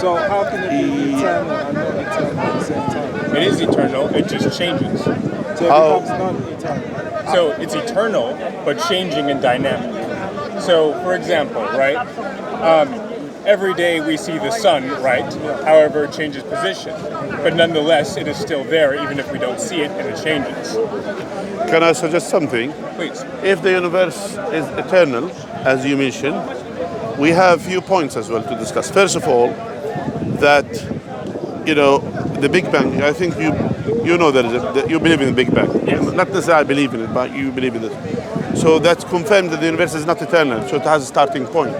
So how can it be eternal and non-eternal at the same time? It is eternal, it just changes. So it becomes non-eternal. So it's eternal, but changing and dynamic. So, for example, right, every day we see the sun, right? However, it changes position. But nonetheless, it is still there, even if we don't see it, and it changes. Can I suggest something? Please. If the universe is eternal, as you mentioned, we have few points as well to discuss. First of all, that, the Big Bang, I think you know that you believe in the Big Bang. Yes. Not necessarily I believe in it, but you believe in it. So that's confirmed that the universe is not eternal, so it has a starting point.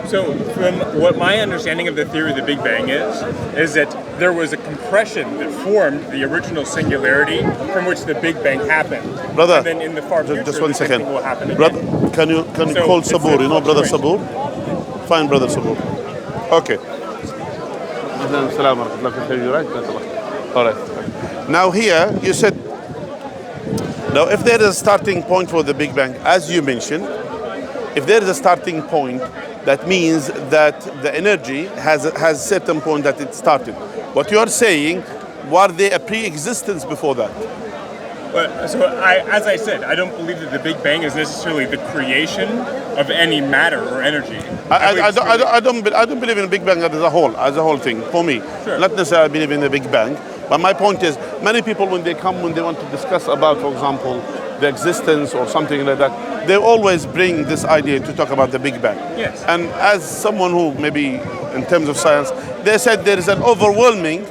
So from what my understanding of the theory of the Big Bang is that there was a compression that formed the original singularity from which the Big Bang happened. Brother, and then in the far future, just one the same second. thing will happen again. Brother, can you So call it's Sabur? a You know Brother fluctuation. Sabur? Fine, Brother Sabur. Okay. All right. Now here, you said, now if there is a starting point for the Big Bang, as you mentioned, if there is a starting point, that means that the energy has certain point that it started. What you are saying, were there a pre-existence before that? As I said, I don't believe that the Big Bang is necessarily the creation of any matter or energy. I don't believe in the Big Bang as a whole thing, for me. Sure. Not necessarily believe in the Big Bang, but my point is, many people when they want to discuss about, for example, the existence or something like that, they always bring this idea to talk about the Big Bang. Yes. And as someone who maybe, in terms of science, they said there is an overwhelming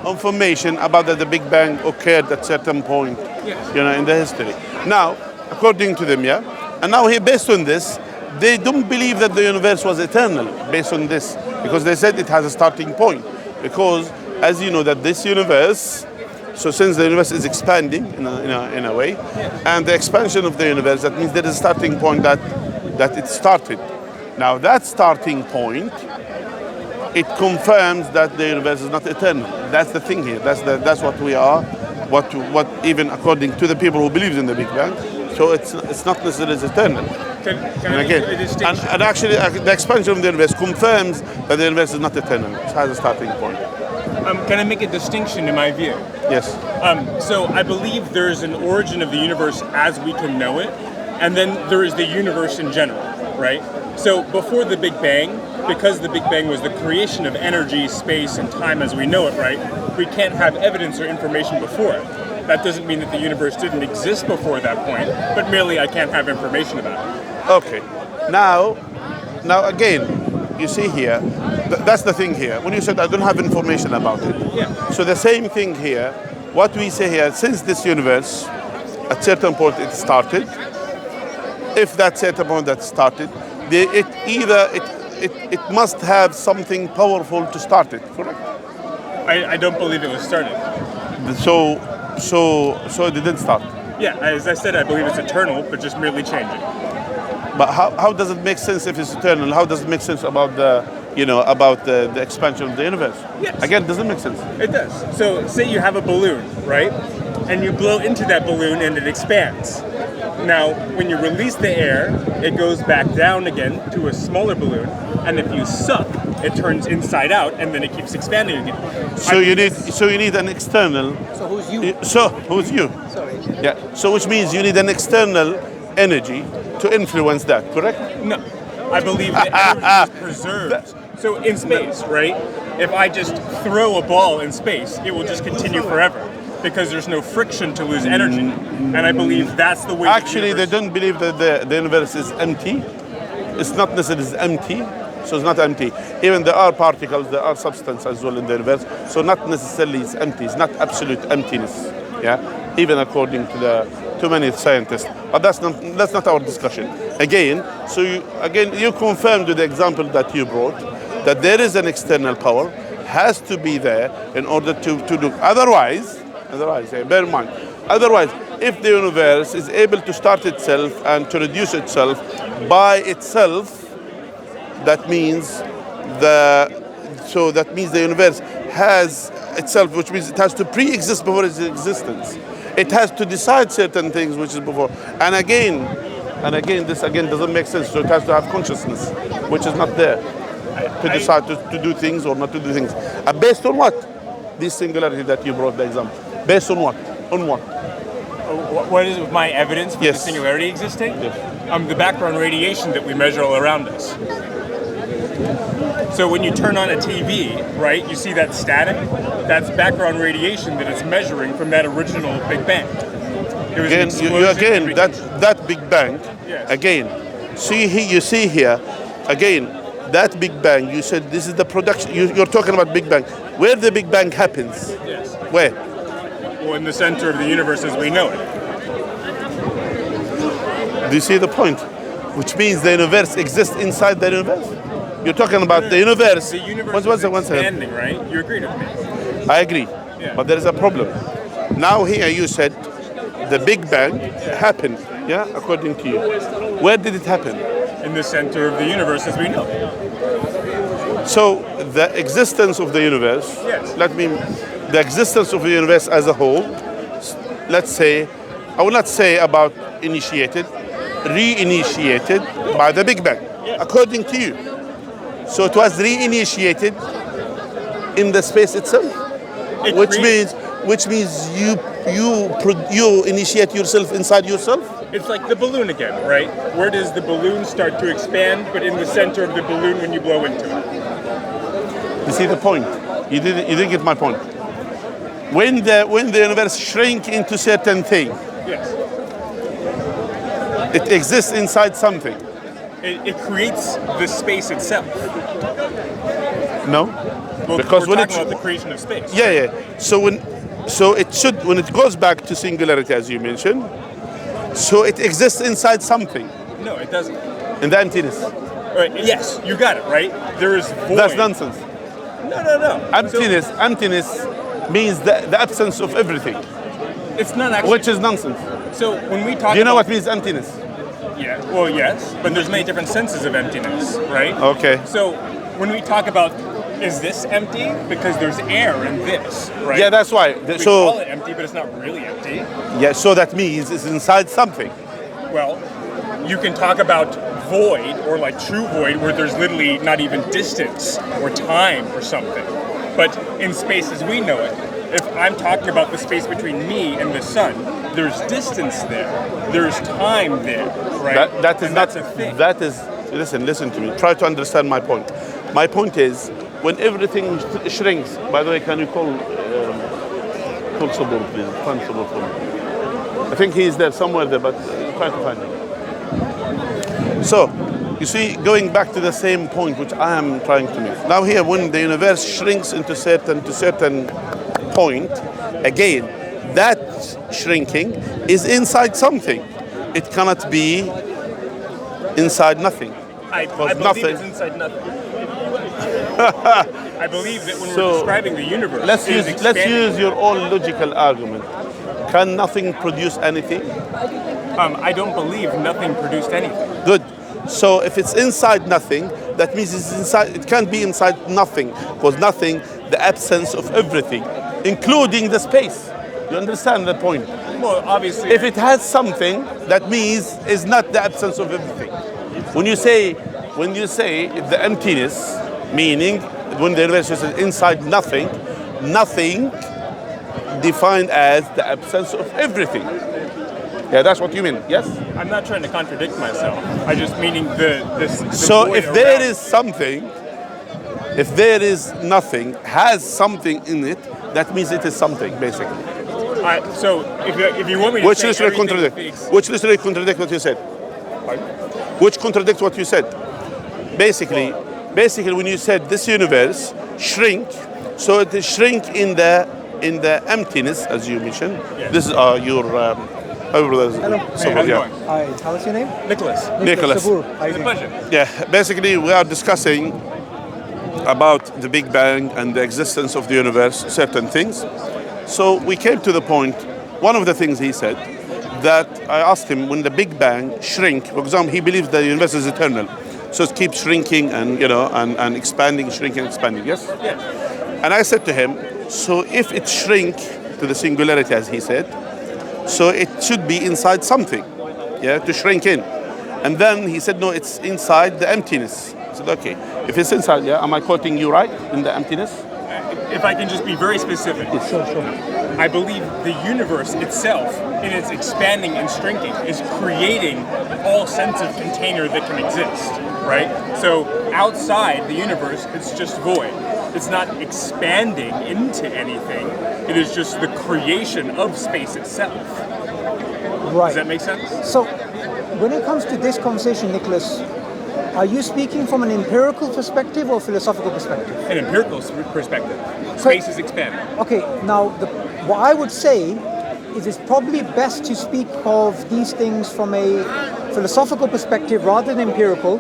information about that the Big Bang occurred at certain point, Yes. in the history. Now, according to them, and now here, based on this, they don't believe that the universe was eternal based on this, because they said it has a starting point. Because, as you know, that this universe, so since the universe is expanding in a way, and the expansion of the universe, that means there is a starting point that it started. Now, that starting point, it confirms that the universe is not eternal. That's the thing here. That's what we are. What even according to the people who believe in the Big Bang. So it's not necessarily eternal. Can And I again, make a distinction? and actually, the expansion of the universe confirms that the universe is not eternal. It has a starting point. Can I make a distinction in my view? Yes. So I believe there is an origin of the universe as we can know it, and then there is the universe in general, right? So before the Big Bang, because the Big Bang was the creation of energy, space, and time as we know it, right? We can't have evidence or information before it. That doesn't mean that the universe didn't exist before that point, but merely I can't have information about it. Okay. Now again, you see here, that's the thing here. When you said I don't have information about it. Yeah. So the same thing here, what we say here, since this universe, at certain point it started, if that certain point that started, it must have something powerful to start it, correct? I don't believe it was started. So it didn't start. Yeah, as I said, I believe it's eternal, but just merely changing. But how does it make sense if it's eternal? How does it make sense about the expansion of the universe? Yes. Again, it doesn't make sense. It does. So say you have a balloon, right? And you blow into that balloon and it expands. Now, when you release the air, it goes back down again to a smaller balloon. And if you suck, it turns inside out and then it keeps expanding again. So you need an external. So who's you? Who's you? Sorry. Yeah. So which means you need an external energy to influence that, correct? No. I believe that energy is preserved. So in space, right? If I just throw a ball in space, it will just continue forever because there's no friction to lose energy. And I believe that's the way. Actually, they don't believe that the universe is empty. It's not necessarily it's empty, so it's not empty. Even there are particles, there are substance as well in the universe. So not necessarily it's empty. It's not absolute emptiness. Yeah, even according to many scientists. But that's not our discussion. Again, you confirmed with the example that you brought that there is an external power has to be there in order to do. Otherwise, bear in mind. Otherwise, if the universe is able to start itself and to reduce itself by itself, that means the universe has itself, which means it has to pre-exist before its existence. It has to decide certain things which is before. And again, this doesn't make sense. So it has to have consciousness, which is not there. to decide to do things or not to do things. Based on what? This singularity that you brought the example. Based on what? On what? What is my evidence for Yes. the singularity existing? Yes. The background radiation that we measure all around us. So when you turn on a TV, right, you see that static? That's background radiation that it's measuring from that original Big Bang. There was an Again, you explosion, again everything. that Big Bang. Yes. Again, you see here. Again, that Big Bang. You said this is the production. You're talking about Big Bang. Where the Big Bang happens? Yes. Where? Well, in the center of the universe as we know it. Do you see the point? Which means the universe exists inside the universe. You're talking about the universe. The universe One is second. expanding, right? You agree with me? I agree, Yeah. but there is a problem. Now here you said the Big Bang happened, yeah, according to you. Where did it happen? In the center of the universe as we know it. So the existence of the universe, Yes. the existence of the universe as a whole, let's say, I will not say about initiated, re-initiated by the Big Bang, according to you. So it was re-initiated in the space itself, It which creates- means you initiate yourself inside yourself. It's like the balloon again, right? Where does the balloon start to expand, but in the center of the balloon when you blow into it? You see the point? You didn't get my point. When the universe shrink into certain thing, Yes. it exists inside something. It creates the space itself. No, Well, because we're when talking about the creation of space. yeah. When it goes back to singularity as you mentioned, so it exists inside something No, it doesn't. in the emptiness. Right. Yes, you got it, right? There is void. That's nonsense. No. Emptiness means the absence of everything, So it's not actually. which is nonsense. So when we talk Do you know about, what means emptiness? Yeah. Well, yes, but there's many different senses of emptiness, right? Okay. So when we talk about is this empty? Because there's air in this, right? Yeah, that's why. We call So it empty, but it's not really empty. yeah, so that means it's inside something. Well, you can talk about void or like true void where there's literally not even distance or time or something. But in space as we know it, if I'm talking about the space between me and the sun, there's distance there. There's time there, right? That is And not. that's a thing. That is. Listen to me. Try to understand my point. My point is when everything shrinks. By the way, can you call Sabur, please? Find Sabur for me. I think he's there somewhere there, but try to find him. So, you see, going back to the same point which I am trying to make. Now here, when the universe shrinks into certain point, again, that shrinking is inside something. It cannot be inside nothing. I Because believe nothing- it's inside nothing. I believe that when So, we're describing the universe, Let's it is expanding. use your own logical argument. Can nothing produce anything? I don't believe nothing produced anything. Good. So if it's inside nothing, that means it's inside. It can't be inside nothing, because nothing, the absence of everything, including the space. You understand the point? Well, obviously, If it has something, that means it's not the absence of everything. When you say the emptiness, meaning when the universe is inside nothing, nothing defined as the absence of everything. Yeah, that's what you mean. Yes. I'm not trying to contradict myself. I just meaning the So void if there around. is something, if there is nothing, has something in it, that means it is something, basically. So if you want me to Which say literally everything contradict? fixed- Which literally contradict what you said? Pardon? Which contradicts what you said? Basically, when you said this universe shrink, so it is shrink in the emptiness, as you mentioned. Yes. This is your Hello. Hey, how's it yeah. going? Hi, how's your name? Nicholas. Nicholas. Sabur. Hi, It's a pleasure. Yeah, basically we are discussing about the Big Bang and the existence of the universe, certain things. So we came to the point, one of the things he said, that I asked him when the Big Bang shrink, for example, he believes the universe is eternal. So it keeps shrinking and expanding, shrinking, expanding, yes? Yeah. And I said to him, so if it shrink to the singularity, as he said, so it should be inside something, yeah, to shrink in. And then he said, no, it's inside the emptiness. It's said, okay, if it's inside, yeah, am I quoting you right in the emptiness? If I can just be very specific, Sure. I believe the universe itself, in its expanding and shrinking, is creating all sense of container that can exist, right? So outside the universe, it's just void. It's not expanding into anything. It is just the creation of space itself. Right. Does that make sense? So, when it comes to this conversation, Nicholas, are you speaking from an empirical perspective or philosophical perspective? An empirical perspective. Space is expanding. Okay, now what I would say is it's probably best to speak of these things from a philosophical perspective rather than empirical,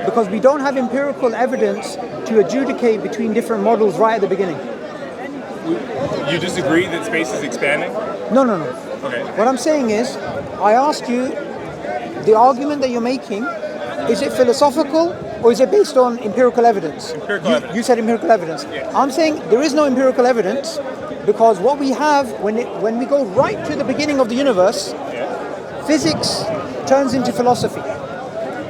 because we don't have empirical evidence to adjudicate between different models right at the beginning. You disagree that space is expanding? No. Okay. What I'm saying is, I asked you, the argument that you're making, is it philosophical or is it based on empirical evidence? Empirical evidence. You said empirical evidence. Yes. I'm saying there is no empirical evidence because what we have, when we go right to the beginning of the universe, physics turns into philosophy.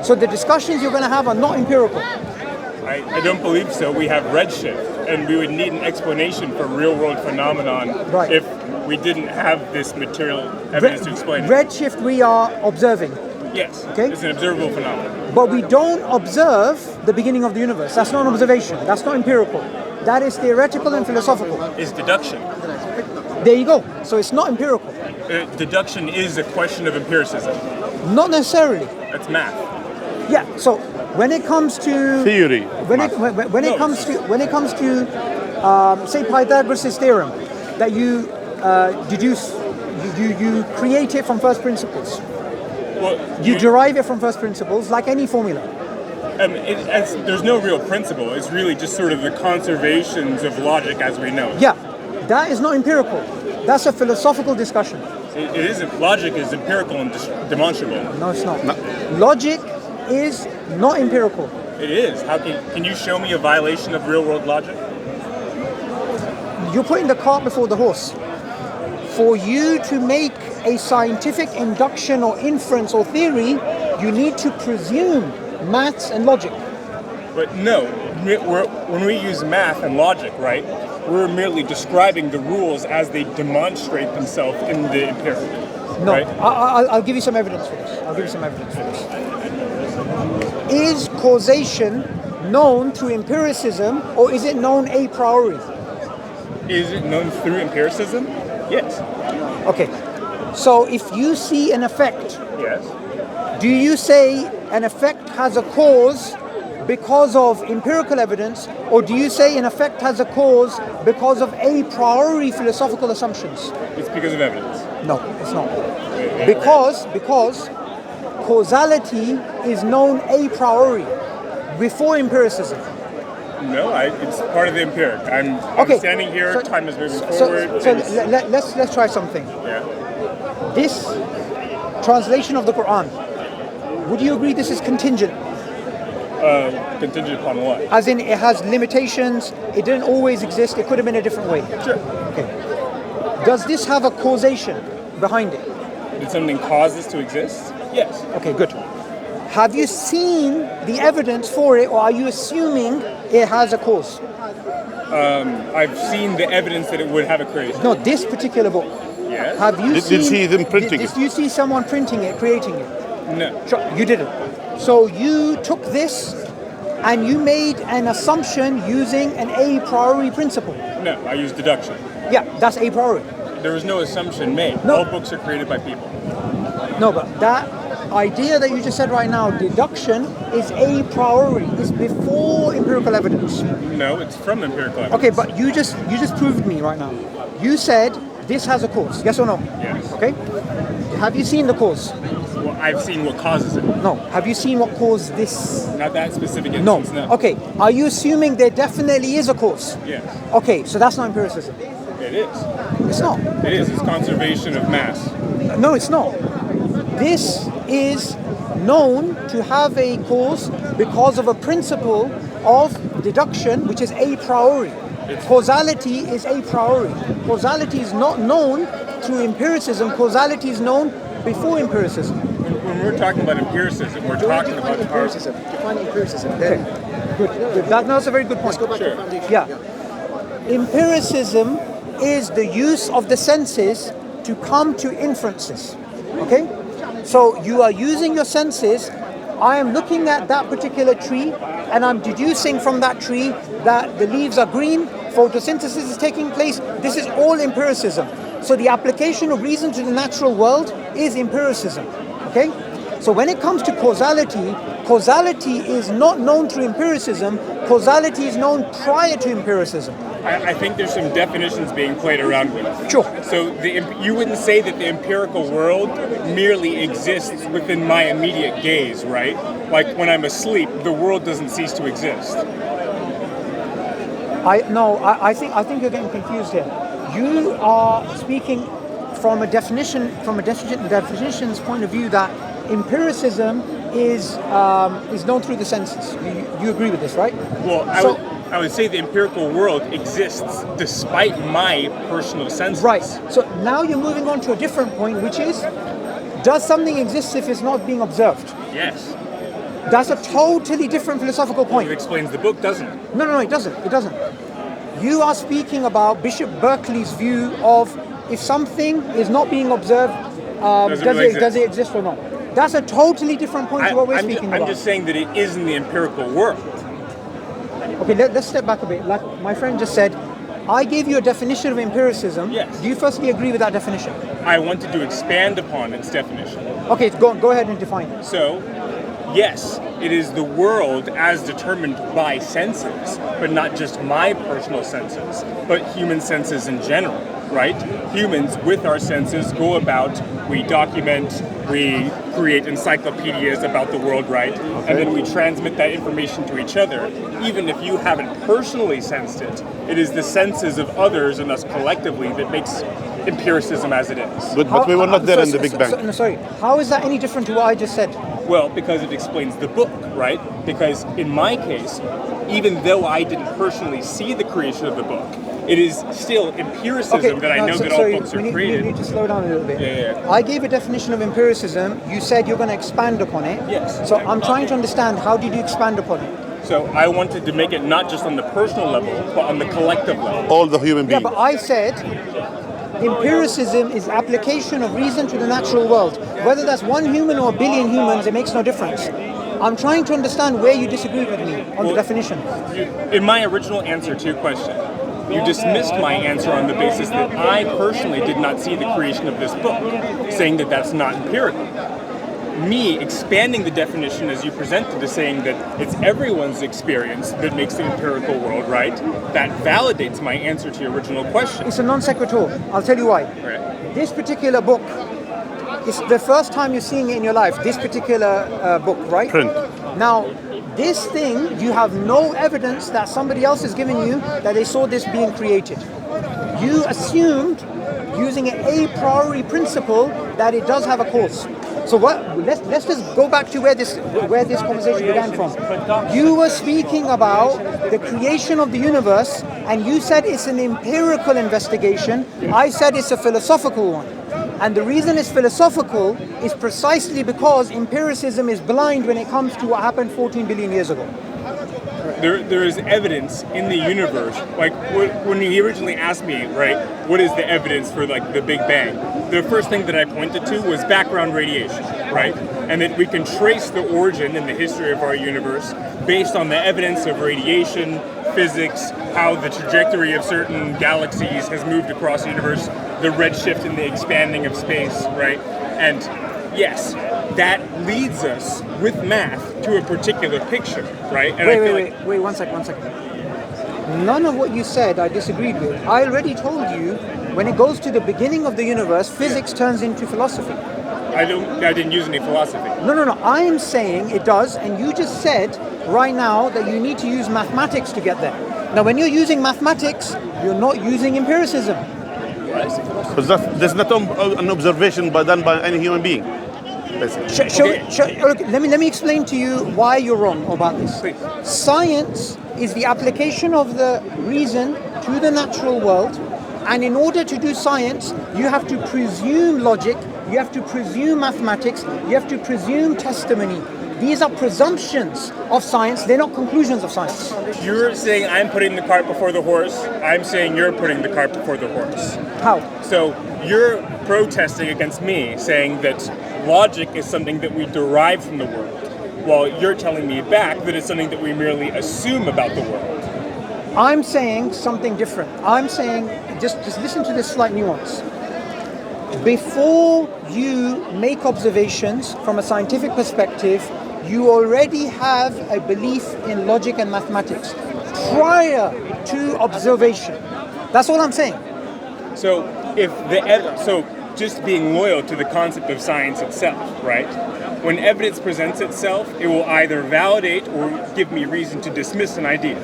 So the discussions you're going to have are not empirical. I don't believe so. We have redshift, and we would need an explanation for real-world phenomenon if we didn't have this material evidence to explain it. Redshift we are observing. Yes, Okay. it's an observable phenomenon. But we don't observe the beginning of the universe. That's not an observation. That's not empirical. That is theoretical and philosophical. It's deduction. There you go. So it's not empirical. Deduction is a question of empiricism. Not necessarily. That's math. Yeah. So when it comes to Theory. when it comes to say Pythagoras' theorem that you deduce, you create it from first principles. Well, You derive it from first principles, like any formula. there's no real principle. It's really just sort of the conservations of logic as we know it. Yeah, that is not empirical. That's a philosophical discussion. It isn't. Logic is empirical and demonstrable. No, it's not. Logic is not empirical. It is. How can you show me a violation of real-world logic? You're putting the cart before the horse. For you to make a scientific induction or inference or theory, you need to presume maths and logic. But no, when we use math and logic, right, we're merely describing the rules as they demonstrate themselves in the empirical. No, right? I'll give you some evidence for this. Is causation known through empiricism or is it known a priori? Is it known through empiricism? Yes. Okay, so if you see an effect, Yes. do you say an effect has a cause because of empirical evidence, or do you say an effect has a cause because of a priori philosophical assumptions? It's because of evidence. No, it's not. Because causality is known a priori before empiricism. No, it's part of the empiric. I'm standing here, so- time is moving So forward. let's try something. Yeah. This translation of the Quran, would you agree this is contingent? Contingent upon what? As in, it has limitations, it didn't always exist, it could have been a different way. Sure. Okay. Does this have a causation behind it? Did something cause this to exist? Yes. Okay, good. Have you seen the evidence for it, or are you assuming it has a cause? I've seen the evidence that it would have a creation. No, this particular book. Yes. Have you Did seen... you see them printing it? Did you see someone printing it, creating it? No. Sure, you didn't. So you took this and you made an assumption using an a priori principle. No, I use deduction. Yeah, that's a priori. There was no assumption made. No. All books are created by people. No, but that idea that you just said right now, deduction, is a priori. It's before empirical evidence. No, it's from empirical evidence. Okay, but you just proved me right now. You said this has a cause. Yes or no? Yes. Okay. Have you seen the cause? Well, I've seen what causes it. No. Have you seen what caused this? Not that specific No. instance, no. Okay. Are you assuming there definitely is a cause? Yes. Okay, so that's not empiricism. It is. It's not. It is. It's conservation of mass. No, it's not. This is known to have a cause because of a principle of deduction, which is a priori. Causality is a priori. Causality is not known through empiricism. Causality is known before empiricism. When we're talking about empiricism, we're talking about Define empiricism. Define empiricism. Then Good. That's a very good point. Sure. Yeah. Empiricism is the use of the senses to come to inferences. Okay? So you are using your senses. I am looking at that particular tree and I'm deducing from that tree that the leaves are green, photosynthesis is taking place. This is all empiricism. So the application of reason to the natural world is empiricism. Okay? So when it comes to causality, causality is not known through empiricism. Causality is known prior to empiricism. I think there's some definitions being played around with. Sure. So you wouldn't say that the empirical world merely exists within my immediate gaze, right? Like when I'm asleep, the world doesn't cease to exist. I think you're getting confused here. You are speaking from a definition's point of view that empiricism is known through the senses. You agree with this, right? Well, I would say the empirical world exists despite my personal senses. Right. So now you're moving on to a different point, which is, does something exist if it's not being observed? Yes. That's a totally different philosophical point. It explains the book, doesn't it? No, it doesn't. It doesn't. You are speaking about Bishop Berkeley's view of if something is not being observed, does it exist or not? That's a totally different point to what we're speaking about. I'm just saying that it is in the empirical world. Okay, let's step back a bit. Like my friend just said, I gave you a definition of empiricism. Yes. Do you firstly agree with that definition? I wanted to expand upon its definition. Okay, go ahead and define it. So, yes, it is the world as determined by senses, but not just my personal senses, but human senses in general, right? Humans, with our senses, go about, we document, we create encyclopedias about the world, right? Okay. And then we transmit that information to each other. Even if you haven't personally sensed it, it is the senses of others and us collectively that makes empiricism as it is. But we were not there in the Big Bang. Sorry, how is that any different to what I just said? Well, because it explains the book, right? Because in my case, even though I didn't personally see the creation of the book, it is still empiricism that I know that all books are created. You need to slow down a little bit. Yeah. I gave a definition of empiricism. You said you're going to expand upon it. Yes. So I'm trying to understand, how did you expand upon it? So I wanted to make it not just on the personal level, but on the collective level. All the human beings. Yeah, but I said empiricism is application of reason to the natural world. Whether that's one human or a billion humans, it makes no difference. I'm trying to understand where you disagree with me on the definition. In my original answer to your question, you dismissed my answer on the basis that I personally did not see the creation of this book, saying that that's not empirical. Me expanding the definition as you presented to saying that it's everyone's experience that makes the empirical world, right? That validates my answer to your original question. It's a non sequitur. I'll tell you why. Right. This particular book, it's the first time you're seeing it in your life, this particular book, right? Print. Now, this thing, you have no evidence that somebody else is giving you that they saw this being created. You assumed, using an a priori principle, that it does have a cause. So what? Let's just go back to where this conversation began from. You were speaking about the creation of the universe, and you said it's an empirical investigation. I said it's a philosophical one. And the reason it's philosophical is precisely because empiricism is blind when it comes to what happened 14 billion years ago. There is evidence in the universe. Like when you originally asked me, right, what is the evidence for like the Big Bang? The first thing that I pointed to was background radiation, right? And that we can trace the origin and the history of our universe based on the evidence of radiation, physics, how the trajectory of certain galaxies has moved across the universe, the redshift and the expanding of space, right? And yes, that leads us with math to a particular picture, right? And wait, one second. None of what you said I disagreed with. I already told you, when it goes to the beginning of the universe, physics turns into philosophy. I didn't use any philosophy. No. I'm saying it does, and you just said right now that you need to use mathematics to get there. Now, when you're using mathematics, you're not using empiricism. Because there's not an observation done by any human being. Let me explain to you why you're wrong about this. Please. Science is the application of the reason to the natural world, and in order to do science, you have to presume logic, you have to presume mathematics, you have to presume testimony. these are presumptions of science. They're not conclusions of science. You're saying I'm putting the cart before the horse. I'm saying you're putting the cart before the horse. How? So you're protesting against me, saying that logic is something that we derive from the world, while you're telling me back that it's something that we merely assume about the world. I'm saying something different. I'm saying, just listen to this slight nuance. Before you make observations from a scientific perspective, you already have a belief in logic and mathematics prior to observation. That's all I'm saying. So just being loyal to the concept of science itself, right? When evidence presents itself, it will either validate or give me reason to dismiss an idea.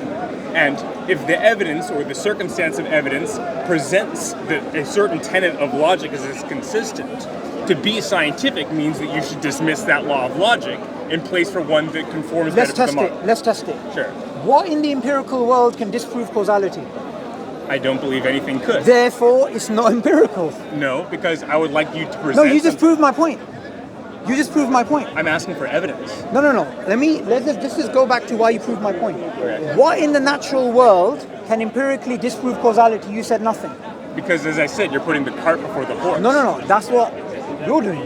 And if the evidence or the circumstance of evidence presents that a certain tenet of logic is consistent, to be scientific means that you should dismiss that law of logic in place for one that conforms better to the model. Let's test it. Sure. What in the empirical world can disprove causality? I don't believe anything could. Therefore, it's not empirical. No, because I would like you to present. No, you just proved my point. You just proved my point. I'm asking for evidence. No. Let's just go back to why you proved my point. Okay. What in the natural world can empirically disprove causality? You said nothing. Because, as I said, you're putting the cart before the horse. No. That's what you're doing.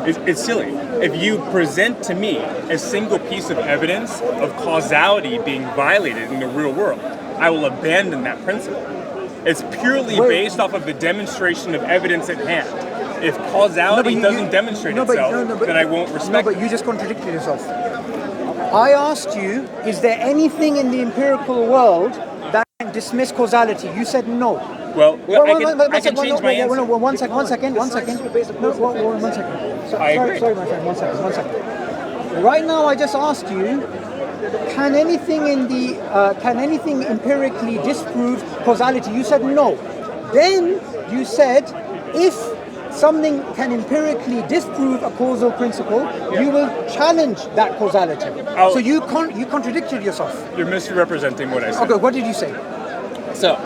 It's silly. If you present to me a single piece of evidence of causality being violated in the real world, I will abandon that principle. It's purely based off of the demonstration of evidence at hand. If causality doesn't demonstrate itself, then I won't respect it. No, but you just contradicted yourself. I asked you, is there anything in the empirical world that can dismiss causality? You said no. Well, I can change my answer. One second. No, one second. I agree. Sorry, my friend. One second. Right now, I just asked you, can anything empirically disprove causality? You said no. Then you said, if something can empirically disprove a causal principle, you will challenge that causality. So you contradicted yourself. You're misrepresenting what I said. Okay, what did you say? So,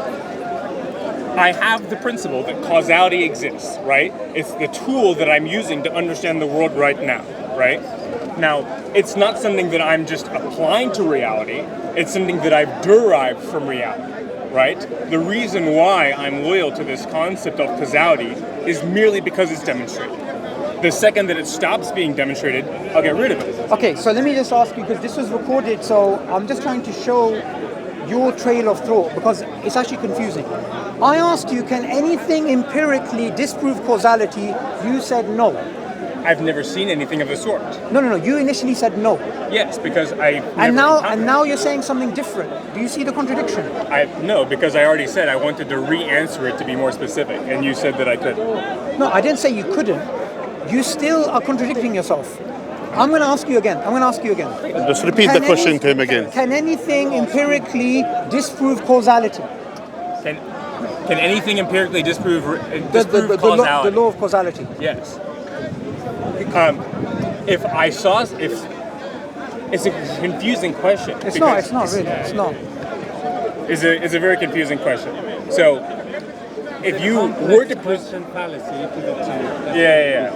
I have the principle that causality exists, right? It's the tool that I'm using to understand the world right now, right? Now, it's not something that I'm just applying to reality, it's something that I've derived from reality, right? The reason why I'm loyal to this concept of causality is merely because it's demonstrated. The second that it stops being demonstrated, I'll get rid of it. Okay, so let me just ask you, because this was recorded, so I'm just trying to show your trail of thought, because it's actually confusing. I asked you, can anything empirically disprove causality? You said no. I've never seen anything of the sort. No. You initially said no. Yes, because I. And now you're saying something different. Do you see the contradiction? No, because I already said I wanted to re-answer it to be more specific, and you said that I could. No, I didn't say you couldn't. You still are contradicting yourself. I'm going to ask you again. Just repeat the question to him again. Can anything empirically disprove causality? Can anything empirically disprove causality? The law of causality. Yes. It's a confusing question. It's not really. It's a very confusing question. So, if you were to question fallacy to the two. Yeah.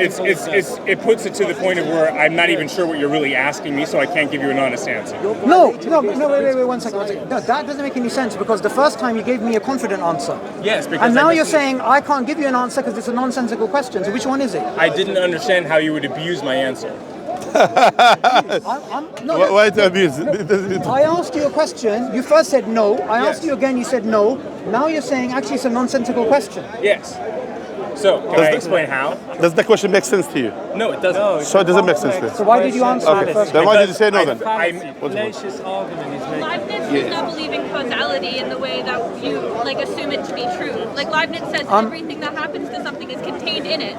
It puts it to the point of where I'm not even sure what you're really asking me, so I can't give you an honest answer. No, wait, one second. No, that doesn't make any sense, because the first time you gave me a confident answer. Yes, because and now you're saying I can't give you an answer because it's a nonsensical question. So which one is it? I didn't understand how you would abuse my answer. Why to abuse? I asked you a question. You first said no. I asked you again. You said no. Now you're saying actually it's a nonsensical question. Yes. So, can I explain how? Does the question make sense to you? No, it doesn't. So it doesn't make sense to you? So why did you answer Okay. the first Then why did you say no then? Fallacious argument is making. Leibniz does not believe in causality in the way that you assume it to be true. Like Leibniz says, everything that happens to something is contained in it.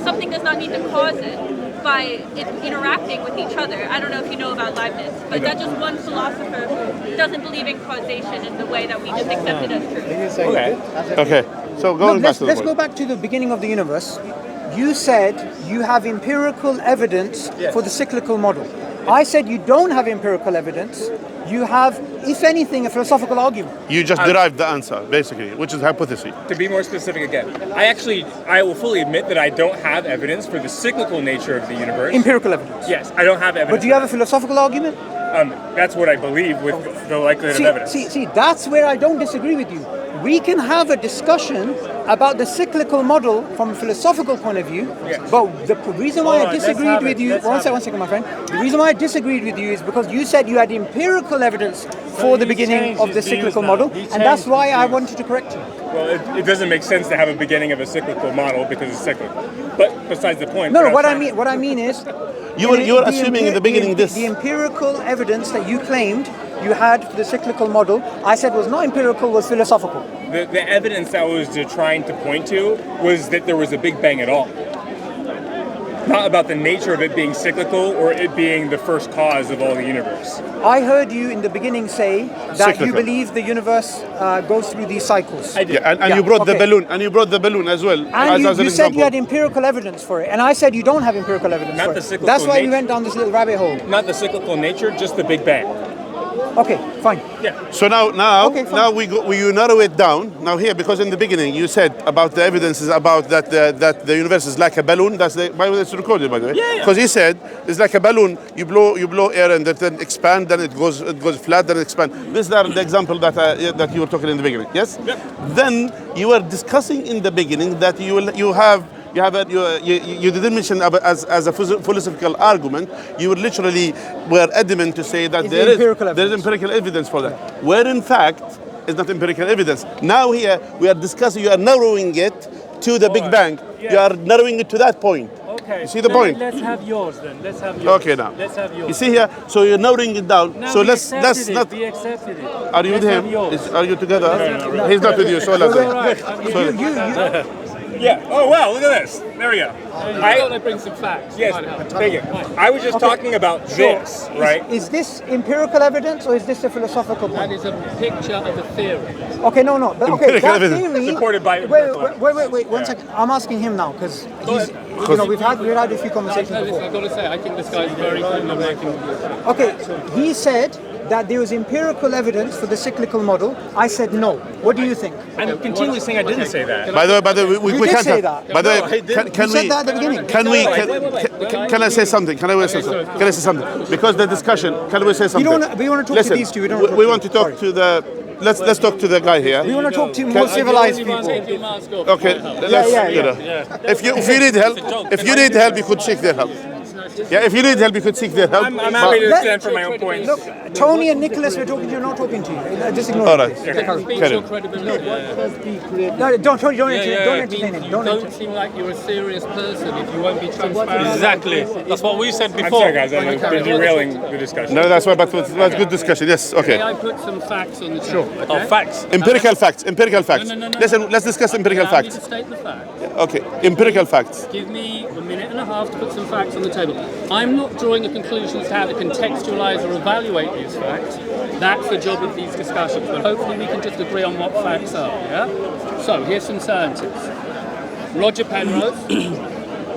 Something does not need to cause it by it interacting with each other. I don't know if you know about Leibniz, but that's just one philosopher who doesn't believe in causation in the way that we just accept it as true. Okay. So let's go back to the beginning of the universe. You said you have empirical evidence for the cyclical model. I said you don't have empirical evidence. You have, if anything, a philosophical argument. You just derived the answer, basically, which is hypothesis. To be more specific again, I will fully admit that I don't have evidence for the cyclical nature of the universe. Empirical evidence. Yes, I don't have evidence. But do you have a philosophical argument? That's what I believe with the likelihood of evidence. See, that's where I don't disagree with you. We can have a discussion about the cyclical model from a philosophical point of view, Yes. but the reason why I disagreed with you, one second, my friend. The reason why I disagreed with you is because you said you had empirical evidence for the he's beginning changed of the his views cyclical now. model, He and that's changed why his I views. wanted to correct you. Well, it doesn't make sense to have a beginning of a cyclical model because it's cyclical. But besides the point. No, what I mean is, You were assuming in the beginning this. the empirical evidence that you claimed you had for the cyclical model, I said was not empirical, was philosophical. The evidence that was trying to point to was that there was a Big Bang at all. Not about the nature of it being cyclical or it being the first cause of all the universe. I heard you in the beginning say that Cyclical. you believe the universe goes through these cycles. I did. Yeah, and Yeah, you brought the okay. balloon, and you brought the balloon as well. And as an you said example. you had empirical evidence for it, and I said you don't have empirical evidence Not for the it. cyclical That's why we nature. went down this little rabbit hole. Not the cyclical nature, just the Big Bang. Okay, fine. Yeah. So now Okay, fine. we narrow it down now here, because in the beginning you said about the evidence is about that the universe is like a balloon. By the way, it's recorded, by the way. Yeah. Because he said it's like a balloon. You blow air and it then expand, then it goes flat, then it expand. This is the example that you were talking in the beginning. Yes. Yep. Then you were discussing in the beginning that you didn't mention as a philosophical argument. You were adamant to say that It's there is empirical evidence. empirical evidence for that, where in fact is not empirical evidence. Now here we are discussing. You are narrowing it to the Big Bang. Yeah. You are narrowing it to that point. Okay. You see the No, point? Let's have yours then. Let's have yours. Okay, now. Let's have yours. You see here. So you're narrowing it down. No, so we let's accepted it. not. We accepted it. Are you with Let's him? have yours. Are you together? No. He's not with you. So let's. All right. I'm here. Yeah. Oh wow! Look at this. There we go. I thought I'd bring some facts. Yes. Thank you. I was just talking about this, right? Is this empirical evidence or is this a philosophical That point? is a picture of a theory. Okay, no. But, okay, Empirical that evidence. theory. Supported by empirical Wait, one second. I'm asking him now because he's. We've had a few conversations before. I've got to say, I think this guy's very good at making. Okay, he said that there was empirical evidence for the cyclical model. I said no. What do you think? I'm continually saying I didn't say that. By the way, we You did can't say have- that. By the No, I way, didn't. can You we? said that at the beginning. Can I say something? Can I say something? Because the discussion. Can we say something? we wanna talk to these two, we don't wanna talk we to want to you. talk Sorry. to the. Let's talk to the guy here. We want to talk to more civilized people. Take your mask off. Okay, let's. yeah. You know, if you need help, you could seek their help. Yeah, if you need help, you could seek their help. I'm happy to stand for my own points. Look, Tony and Nicholas were talking to you, not talking to you. Just ignore All it. right. Speaks Carry your on. credibility. No, don't Yeah, entertain him. You Don't don't entertain. seem like you're a serious person if you won't be transparent. Exactly. That's what we said I'm before. sorry, guys. I'm derailing the discussion. No, that's why. But it was good discussion. Yes. May Okay. I put some facts on the table? Oh, facts. Empirical facts. Empirical facts. No. Listen. Let's discuss empirical Allow me to facts. state the facts. Okay. Empirical facts. Give me a minute and a half to put some facts on the table. I'm not drawing a conclusion as to how to contextualize or evaluate these facts. That's the job of these discussions. But hopefully we can just agree on what facts are, yeah? So here's some certainties. Roger Penrose,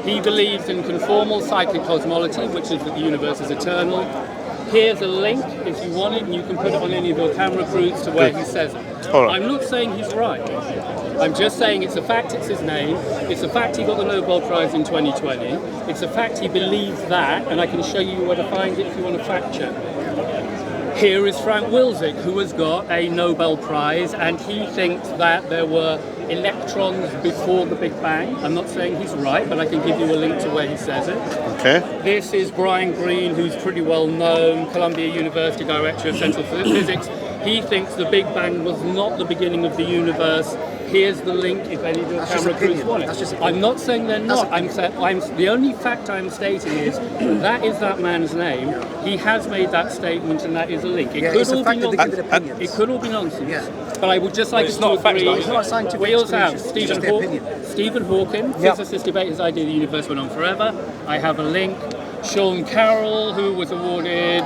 he believes in conformal cyclic cosmology, which is that the universe is eternal. Here's a link, if you want it, and you can put it on any of your camera crews to where he says it. All right. I'm not saying he's right. I'm just saying it's a fact, it's his name. It's a fact he got the Nobel Prize in 2020. It's a fact he believes that, and I can show you where to find it if you want to fact check. Here is Frank Wilczek, who has got a Nobel Prize, and he thinks that there were electrons before the Big Bang. I'm not saying he's right, but I can give you a link to where he says it. Okay. This is Brian Greene, who's pretty well known, Columbia University Director of Central Physics. He thinks the Big Bang was not the beginning of the universe. Here's the link if any of your camera crews want it. I'm not saying they're not. The only fact I'm stating is that man's name. He has made that statement, and that is a link. It could all be nonsense. It could all be nonsense. But I would just like us to agree. It's not a scientific We also have explanation, it's just their opinion. Stephen Hawking, physicists debate his idea the universe went on forever. I have a link. Sean Carroll, who was awarded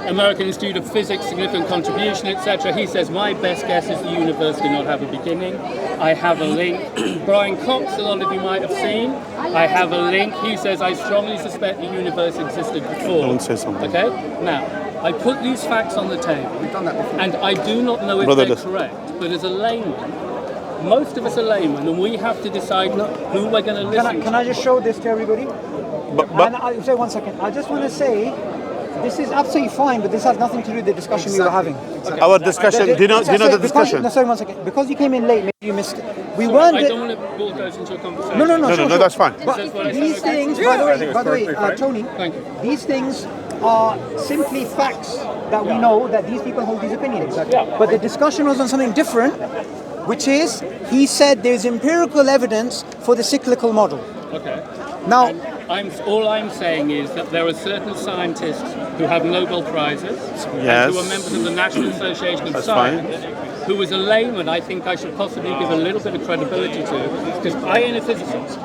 American Institute of Physics, significant contribution, etc. He says, my best guess is the universe did not have a beginning. I have a link. Brian Cox, a lot of you might have seen. I have a link. He says, I strongly suspect the universe existed before. I want to say something. Okay? Now, I put these facts on the table. We've done that before. And I do not know if Brother, they're listen. correct, but as a layman, most of us are laymen, and we have to decide who we're going to listen Can I just show this to everybody? But And I say 1 second. I just want to say, this is absolutely fine, but this has nothing to do with the discussion we were having. our discussion, do you know the discussion? No, sorry, 1 second. Because you came in late, maybe you missed it. We to. weren't. I don't want to ball goes into a conversation. No, No, that's fine. But That's what I these said. things, I by think the way, it's perfect, right? Tony, Thank you. these things are simply facts that we know that these people hold these opinions. Yeah. But the discussion was on something different, which is he said there's empirical evidence for the cyclical model. Okay. Now, All I'm saying is that there are certain scientists who have Nobel Prizes Yes. and who are members of the National Association of That's Science, who as a layman I think I should possibly give a little bit of credibility to, because I am a physicist.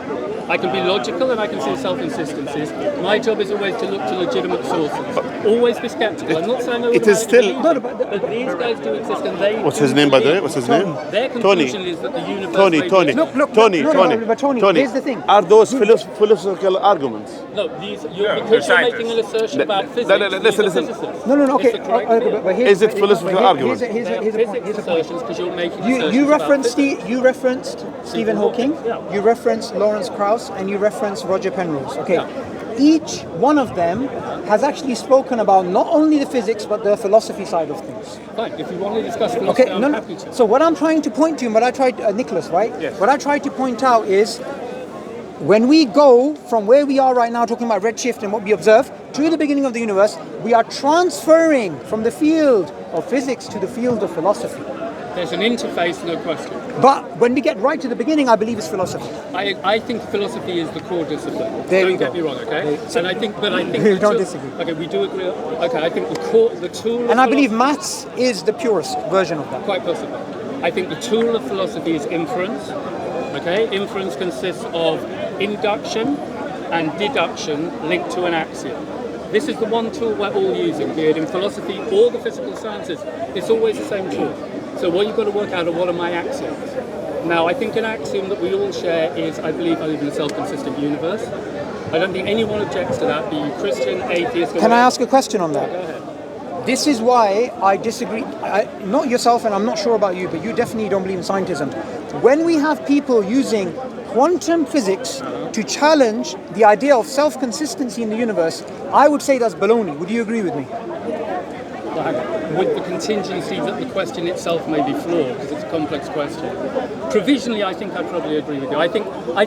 I can be logical and I can see self-insistencies. My job is always to look to legitimate sources. Always be skeptical. I'm not saying It is still- but these guys do exist and they. What's his name, by the way? What's his name? Their Tony. conclusion is that the universe. Tony, may be- Tony, Look, Tony, no, Tony, but Tony, here's the thing. Are those philosophical arguments? No, these because they're you're scientists. making an assertion about physics. listen, these are listen. physicists. no, It's okay. the correct field. But here's, Is it philosophical but argument? Here's They're a point. physics Here's a point. assertions because you're making You assertions referenced about physics. you referenced Stephen Hawking, Yeah. you referenced Lawrence Krauss, and you referenced Roger Penrose. Okay, Yeah. each one of them has actually spoken about not only the physics but the philosophy side of things. Fine, if you want to discuss philosophy, Okay, I'm happy to. so what I'm trying to point to, and what I tried, Nicholas, right? Yes. What I tried to point out is when we go from where we are right now, talking about redshift and what we observe, to the beginning of the universe, we are transferring from the field of physics to the field of philosophy. There's an interface, no question. But when we get right to the beginning, I believe it's philosophy. I think philosophy is the core discipline. There we Don't get go. me wrong, okay? And I think We don't disagree. Okay, we do agree. Okay, I think the tool. And of I believe philosophy- maths is the purest version of that. Quite possibly. I think the tool of philosophy is inference. Okay, inference consists of induction and deduction linked to an axiom. This is the one tool we're all using, be it in philosophy or the physical sciences. It's always the same tool. So what you've got to work out are what are my axioms. Now, I think an axiom that we all share is, I believe I live in a self-consistent universe. I don't think anyone objects to that, be you Christian, atheist, or Can I whatever. ask a question on that? Go ahead. This is why I disagree. Not yourself, and I'm not sure about you, but you definitely don't believe in scientism. When we have people using quantum physics to challenge the idea of self-consistency in the universe, I would say that's baloney. Would you agree with me? With the contingency that the question itself may be flawed because it's a complex question. Provisionally, I think I probably agree with you. I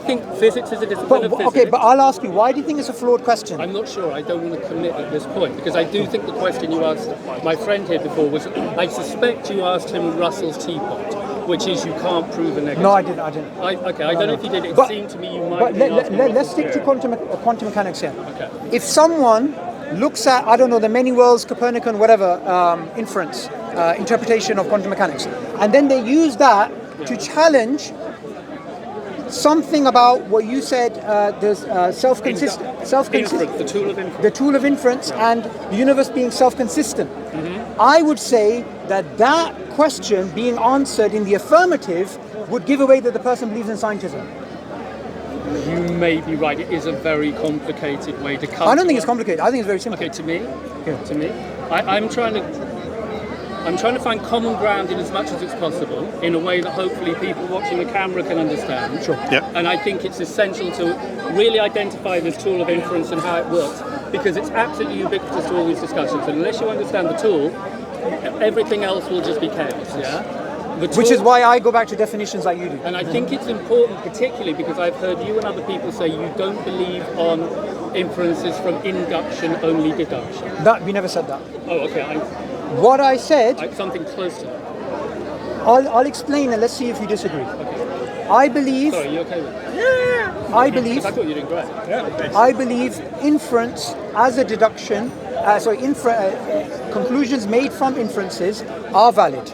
think physics is a discipline of physics. Okay, but I'll ask you, why do you think it's a flawed question? I'm not sure. I don't want to commit at this point because I do think the question you asked my friend here before was, I suspect you asked him Russell's teapot, which is you can't prove a negative. No, I didn't. I don't know if you did. It But- seemed to me you might But be asking let's Russell's stick to theory. quantum mechanics here. Okay. If someone looks at, I don't know, the many worlds, Copernican, whatever, inference, interpretation of quantum mechanics, and then they use that to challenge something about what you said, there's self-consistent, Inference, the tool of inference. the tool of inference, and the universe being self-consistent. I would say that question being answered in the affirmative would give away that the person believes in scientism. You may be right. It is a very complicated way to come. I don't to think it's a- complicated. I think it's very simple. Okay, to me, Yeah. I'm trying to find common ground in as much as it's possible in a way that hopefully people watching the camera can understand. Sure. Yeah. And I think it's essential to really identify this tool of inference and how it works because it's absolutely ubiquitous to all these discussions. And unless you understand the tool, everything else will just be chaos. Yeah. The Which tool- is why I go back to definitions like you do. And I think it's important, particularly because I've heard you and other people say you don't believe on inferences from induction, only deduction. That we never said that. Oh, okay. What I said, Something close to that. I'll explain and let's see if you disagree. I believe, Sorry, you okay with that? I believe, I thought you were doing great. I believe inference as a deduction, conclusions made from inferences are valid.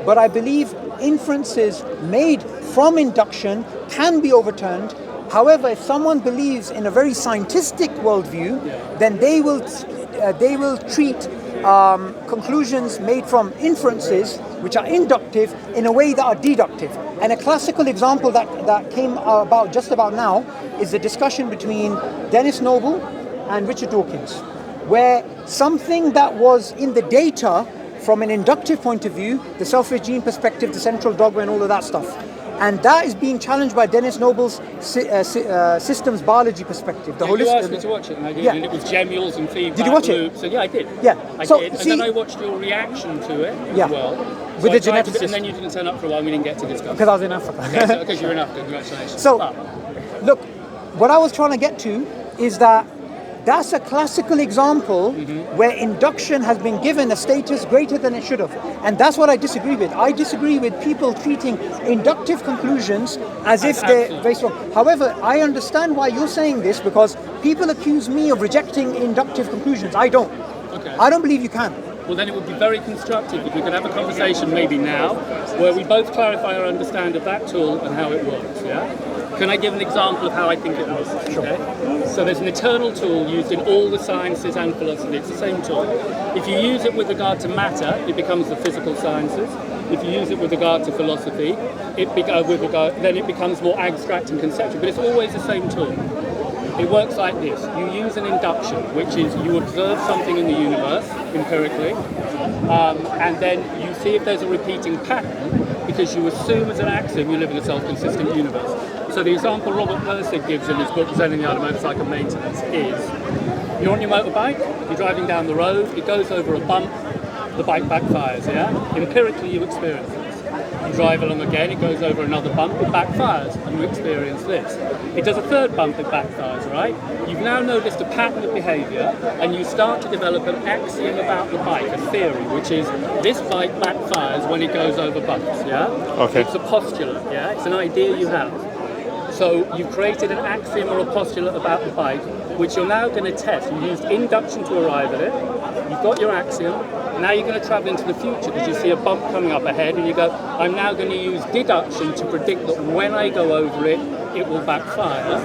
But I believe inferences made from induction can be overturned. However, if someone believes in a very scientific worldview, then they will treat conclusions made from inferences which are inductive in a way that are deductive. And a classical example that came about just about now is the discussion between Dennis Noble and Richard Dawkins, where something that was in the data from an inductive point of view, the self-regime perspective, the central dogma and all of that stuff, and that is being challenged by Dennis Noble's systems biology perspective. The You asked me to watch it, and I did, and it was gemules and feedback Did you watch loops. it? So yeah, I did. Yeah. I So, did. And see- then I watched your reaction to it as well. With So the I tried to- geneticist. And then you didn't turn up for a while and we didn't get to discuss. Because I was in Africa. Because you're in Africa, congratulations. So, But look, what I was trying to get to is that that's a classical example where induction has been given a status greater than it should have. And that's what I disagree with. I disagree with people treating inductive conclusions as if they're very strong. However, I understand why you're saying this, because people accuse me of rejecting inductive conclusions. I don't. Okay. I don't believe you can. Well, then it would be very constructive if we could have a conversation maybe now where we both clarify our understanding of that tool and how it works, yeah? Can I give an example of how I think it works? Sure. Okay? So there's an eternal tool used in all the sciences and philosophy. It's the same tool. If you use it with regard to matter, it becomes the physical sciences. If you use it with regard to philosophy, then it becomes more abstract and conceptual. But it's always the same tool. It works like this. You use an induction, which is you observe something in the universe empirically, and then you see if there's a repeating pattern, because you assume as an axiom you live in a self-consistent universe. So the example Robert Pirsig gives in his book Zen and the Art of Motorcycle Maintenance is, you're on your motorbike, you're driving down the road, it goes over a bump, the bike backfires, yeah? Empirically you experience this. You drive along again, it goes over another bump, it backfires, and you experience this. It does a third bump, it backfires, right? You've now noticed a pattern of behaviour, and you start to develop an axiom about the bike, a theory, which is this bike backfires when it goes over bumps, yeah? Okay. It's a postulate, yeah? It's an idea you have. So you've created an axiom or a postulate about the bike, which you're now going to test. You used induction to arrive at it. You've got your axiom. Now you're going to travel into the future because you see a bump coming up ahead and you go, I'm now going to use deduction to predict that when I go over it, it will backfire.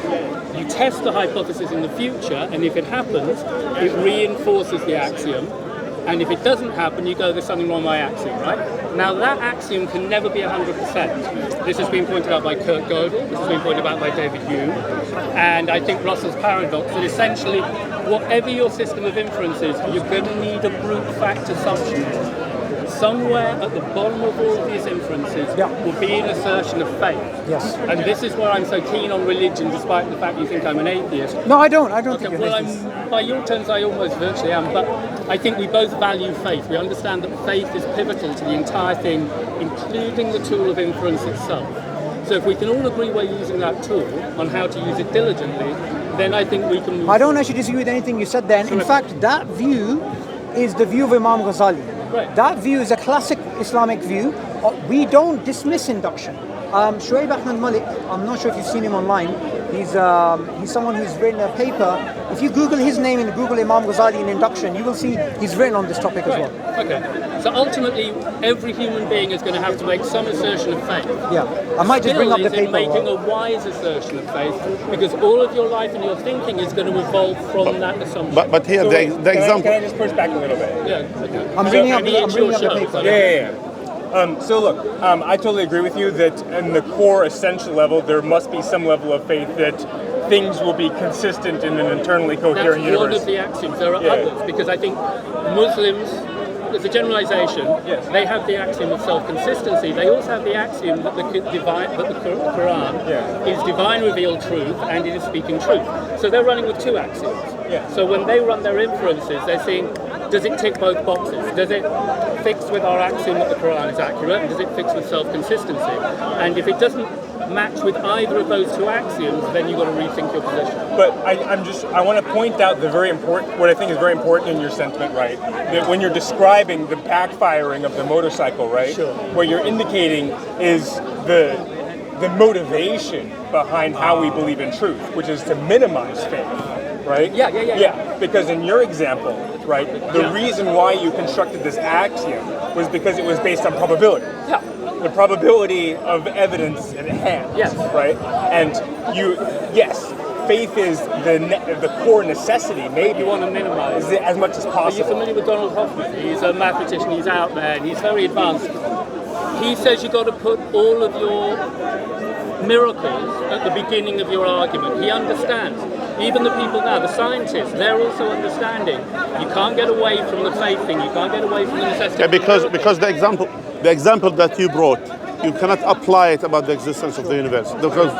You test the hypothesis in the future, and if it happens, it reinforces the axiom. And if it doesn't happen, you go, there's something wrong with my axiom, right? Now that axiom can never be 100%. This has been pointed out by Kurt Gödel, this has been pointed out by David Hume, and I think Russell's paradox, that essentially, whatever your system of inference is, you're going to need a brute fact assumption. Somewhere at the bottom of all of these inferences will be an assertion of faith. Yes. And this is where I'm so keen on religion, despite the fact you think I'm an atheist. No, I don't. I don't Okay, think you're well, an atheist. by your terms, I almost virtually am, but I think we both value faith. We understand that faith is pivotal to the entire thing, including the tool of inference itself. So if we can all agree we're using that tool on how to use it diligently, then I think we can move I don't forward. actually disagree with anything you said there. And in fact, that view is the view of Imam Ghazali. Right. That view is a classic Islamic view. We don't dismiss induction. Shuaib Ahmed Malik, I'm not sure if you've seen him online. He's someone who's written a paper. If you Google his name and Google Imam Ghazali in induction, you will see he's written on this topic as well. Okay. So ultimately, every human being is going to have to make some assertion of faith. Yeah. I might just bring up the Skill is paper. in making a wise assertion of faith, because all of your life and your thinking is going to evolve from that assumption. But here, the example. Can I just push back a little bit? Yeah. Okay. I'm bringing up the show, paper. so- So look, I totally agree with you that in the core essential level, there must be some level of faith that things will be consistent in an internally coherent That's one universe. of the axioms. There are Yeah. others, because I think Muslims, as a generalization, Yes. they have the axiom of self-consistency. They also have the axiom that the Quran is divine revealed truth and it is speaking truth. So they're running with two axioms. Yeah. So when they run their inferences, they're seeing, does it tick both boxes? Does it fix with our axiom that the Quran is accurate? And does it fix with self-consistency? And if it doesn't match with either of those two axioms, then you've got to rethink your position. But I want to point out what I think is very important in your sentiment, right? That when you're describing the backfiring of the motorcycle, right? Sure. What you're indicating is the motivation behind how we believe in truth, which is to minimize faith, right? Yeah. Because in your example, right, the reason why you constructed this axiom was because it was based on probability. Yeah. The probability of evidence at hand. Yes. Right? And faith is the core necessity, maybe You want to minimize is it as much as Are you possible. familiar with Donald Hoffman? He's a mathematician, he's out there, and he's very advanced. He says you've got to put all of your miracles at the beginning of your argument. He understands. Even the people now, the scientists, they're also understanding. You can't get away from the faith thing, you can't get away from the necessity. Yeah, because the example that you brought, you cannot apply it about the existence of the universe because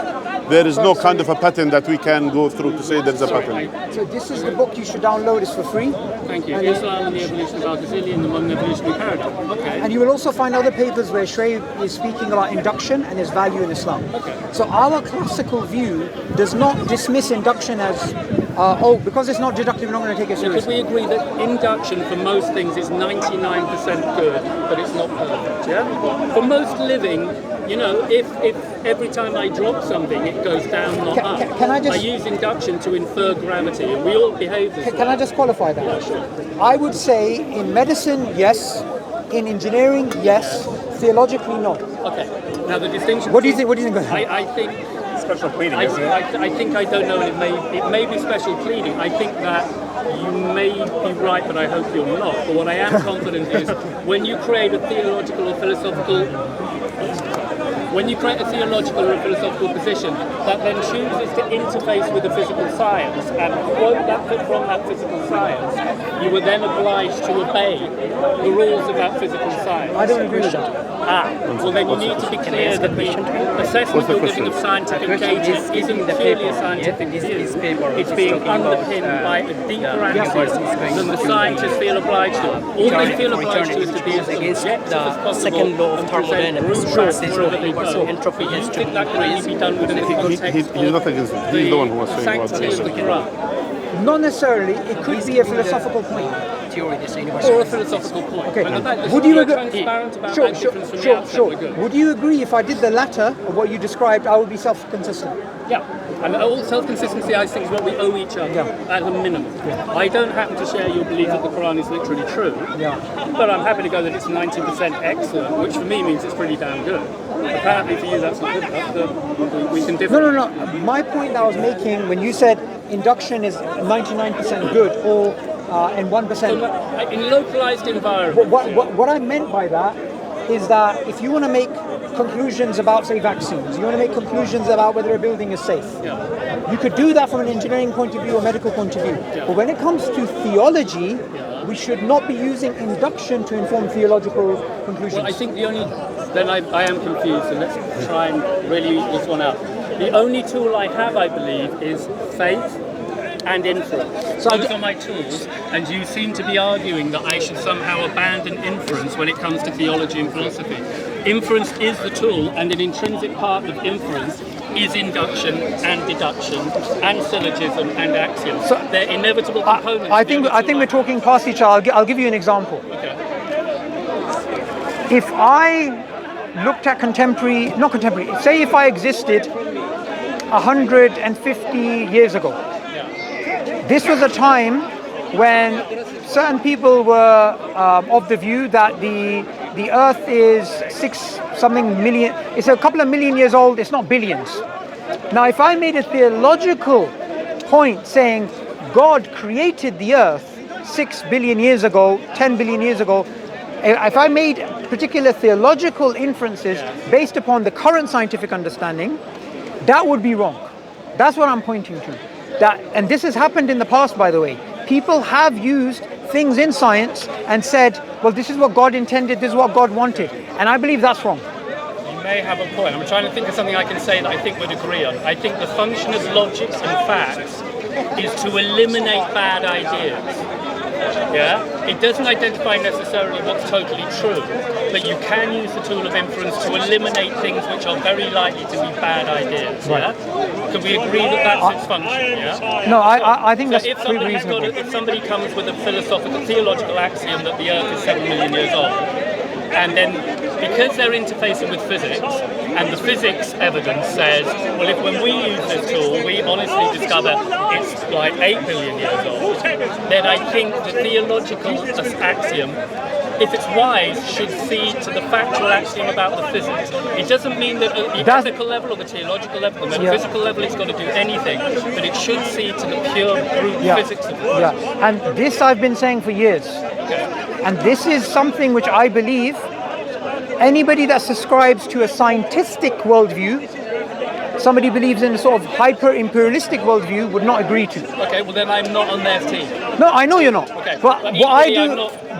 there is no kind of a pattern that we can go through to say there's a pattern. So this is the book you should download. It's for free. Thank you. Islam and the Evolution of Al-Ghazali and the Modern Evolutionary Paradigm. Okay. And you will also find other papers where Shrey is speaking about induction and its value in Islam. Okay. So our classical view does not dismiss induction as, because it's not deductive, we're not going to take it Because seriously. we agree that induction for most things is 99% good, but it's not perfect, yeah? For most living, you know, if every time I drop something, it goes down, not up. Can I just- I use induction to infer gravity, and we all behave this way. Can I just qualify that? Yeah, sure. I would say in medicine, yes. In engineering, yes. Theologically, no. Okay. Now the distinction. What do you think? What do you think? I think. Special pleading, I, isn't it? I think I don't know, and it may be special pleading. I think that you may be right, but I hope you're not. But what I am confident is when you create a theological or philosophical position that then chooses to interface with the physical science and quote that from that physical science, you are then obliged to obey the rules of that physical science. I don't agree with that. Well then you need to be clear that the assessment you're giving of scientific data isn't purely a scientific view. It's being underpinned by a deeper analysis than the scientists feel obliged to. All they feel obliged to is to be as objective as possible second law of and present thermodynamics. proof Process wherever will they equals go. entropy But has you to think that can only be done within the context He's not against it. He's the one who was saying about sanctity of the Quran. Not necessarily. It could be a philosophical point. theory, this Or a universal. philosophical point. Okay. And the fact that Would you you're agree? transparent about Sure, that sure, difference from the sure, outset, sure. we're good. Would you agree if I did the latter of what you described, I would be self-consistent? Yeah, and all self-consistency, I think, is what we owe each other, at a minimum. I don't happen to share your belief that the Quran is literally true, but I'm happy to go that it's 90% excellent, which for me means it's pretty damn good. Apparently for you that's not good enough, we can differ. No. My point that I was making when you said induction is 99% good or and 1%. In localized environments. What I meant by that is that if you want to make conclusions about, say, vaccines, you want to make conclusions about whether a building is safe, you could do that from an engineering point of view or medical point of view. But when it comes to theology, we should not be using induction to inform theological conclusions. Well, I think the only, then I am confused, and let's try and really eat this one out. The only tool I have, I believe, is faith and inference. Those are my tools, and you seem to be arguing that I should somehow abandon inference when it comes to theology and philosophy. Inference is the tool, and an intrinsic part of inference is induction and deduction and syllogism and axiom. So, they're inevitable components. I think we're talking past each other. I'll give you an example. Okay. If I looked at say if I existed 150 years ago, this was a time when certain people were of the view that the Earth is million. It's a couple of million years old. It's not billions. Now, if I made a theological point saying God created the Earth 6 billion years ago, 10 billion years ago, if I made particular theological inferences based upon the current scientific understanding, that would be wrong. That's what I'm pointing to. And this has happened in the past, by the way. People have used things in science and said, well, this is what God intended, this is what God wanted. And I believe that's wrong. You may have a point. I'm trying to think of something I can say that I think we'd agree on. I think the function of logic and facts is to eliminate bad ideas. Yeah? It doesn't identify necessarily what's totally true, but you can use the tool of inference to eliminate things which are very likely to be bad ideas. Yeah? Can we agree that that's its function? Yeah? No, I think that's if pretty somebody reasonable. if somebody comes with a philosophical, theological axiom that the Earth is 7 million years old, And then because they're interfacing with physics, and the physics evidence says, well, if when we use this tool, we honestly discover it's like 8 billion years old, then I think the theological axiom, if it's wise, should feed to the factual axiom about the physics. It doesn't mean that at the ethical level or the theological level, the metaphysical level, it's got to do anything, but it should feed to the pure brute physics of it. Yeah, and this I've been saying for years. Okay. And this is something which I believe anybody that subscribes to a scientific worldview, somebody believes in a sort of hyper-imperialistic worldview, would not agree to. Okay, well then I'm not on their team. No, I know you're not. Okay. But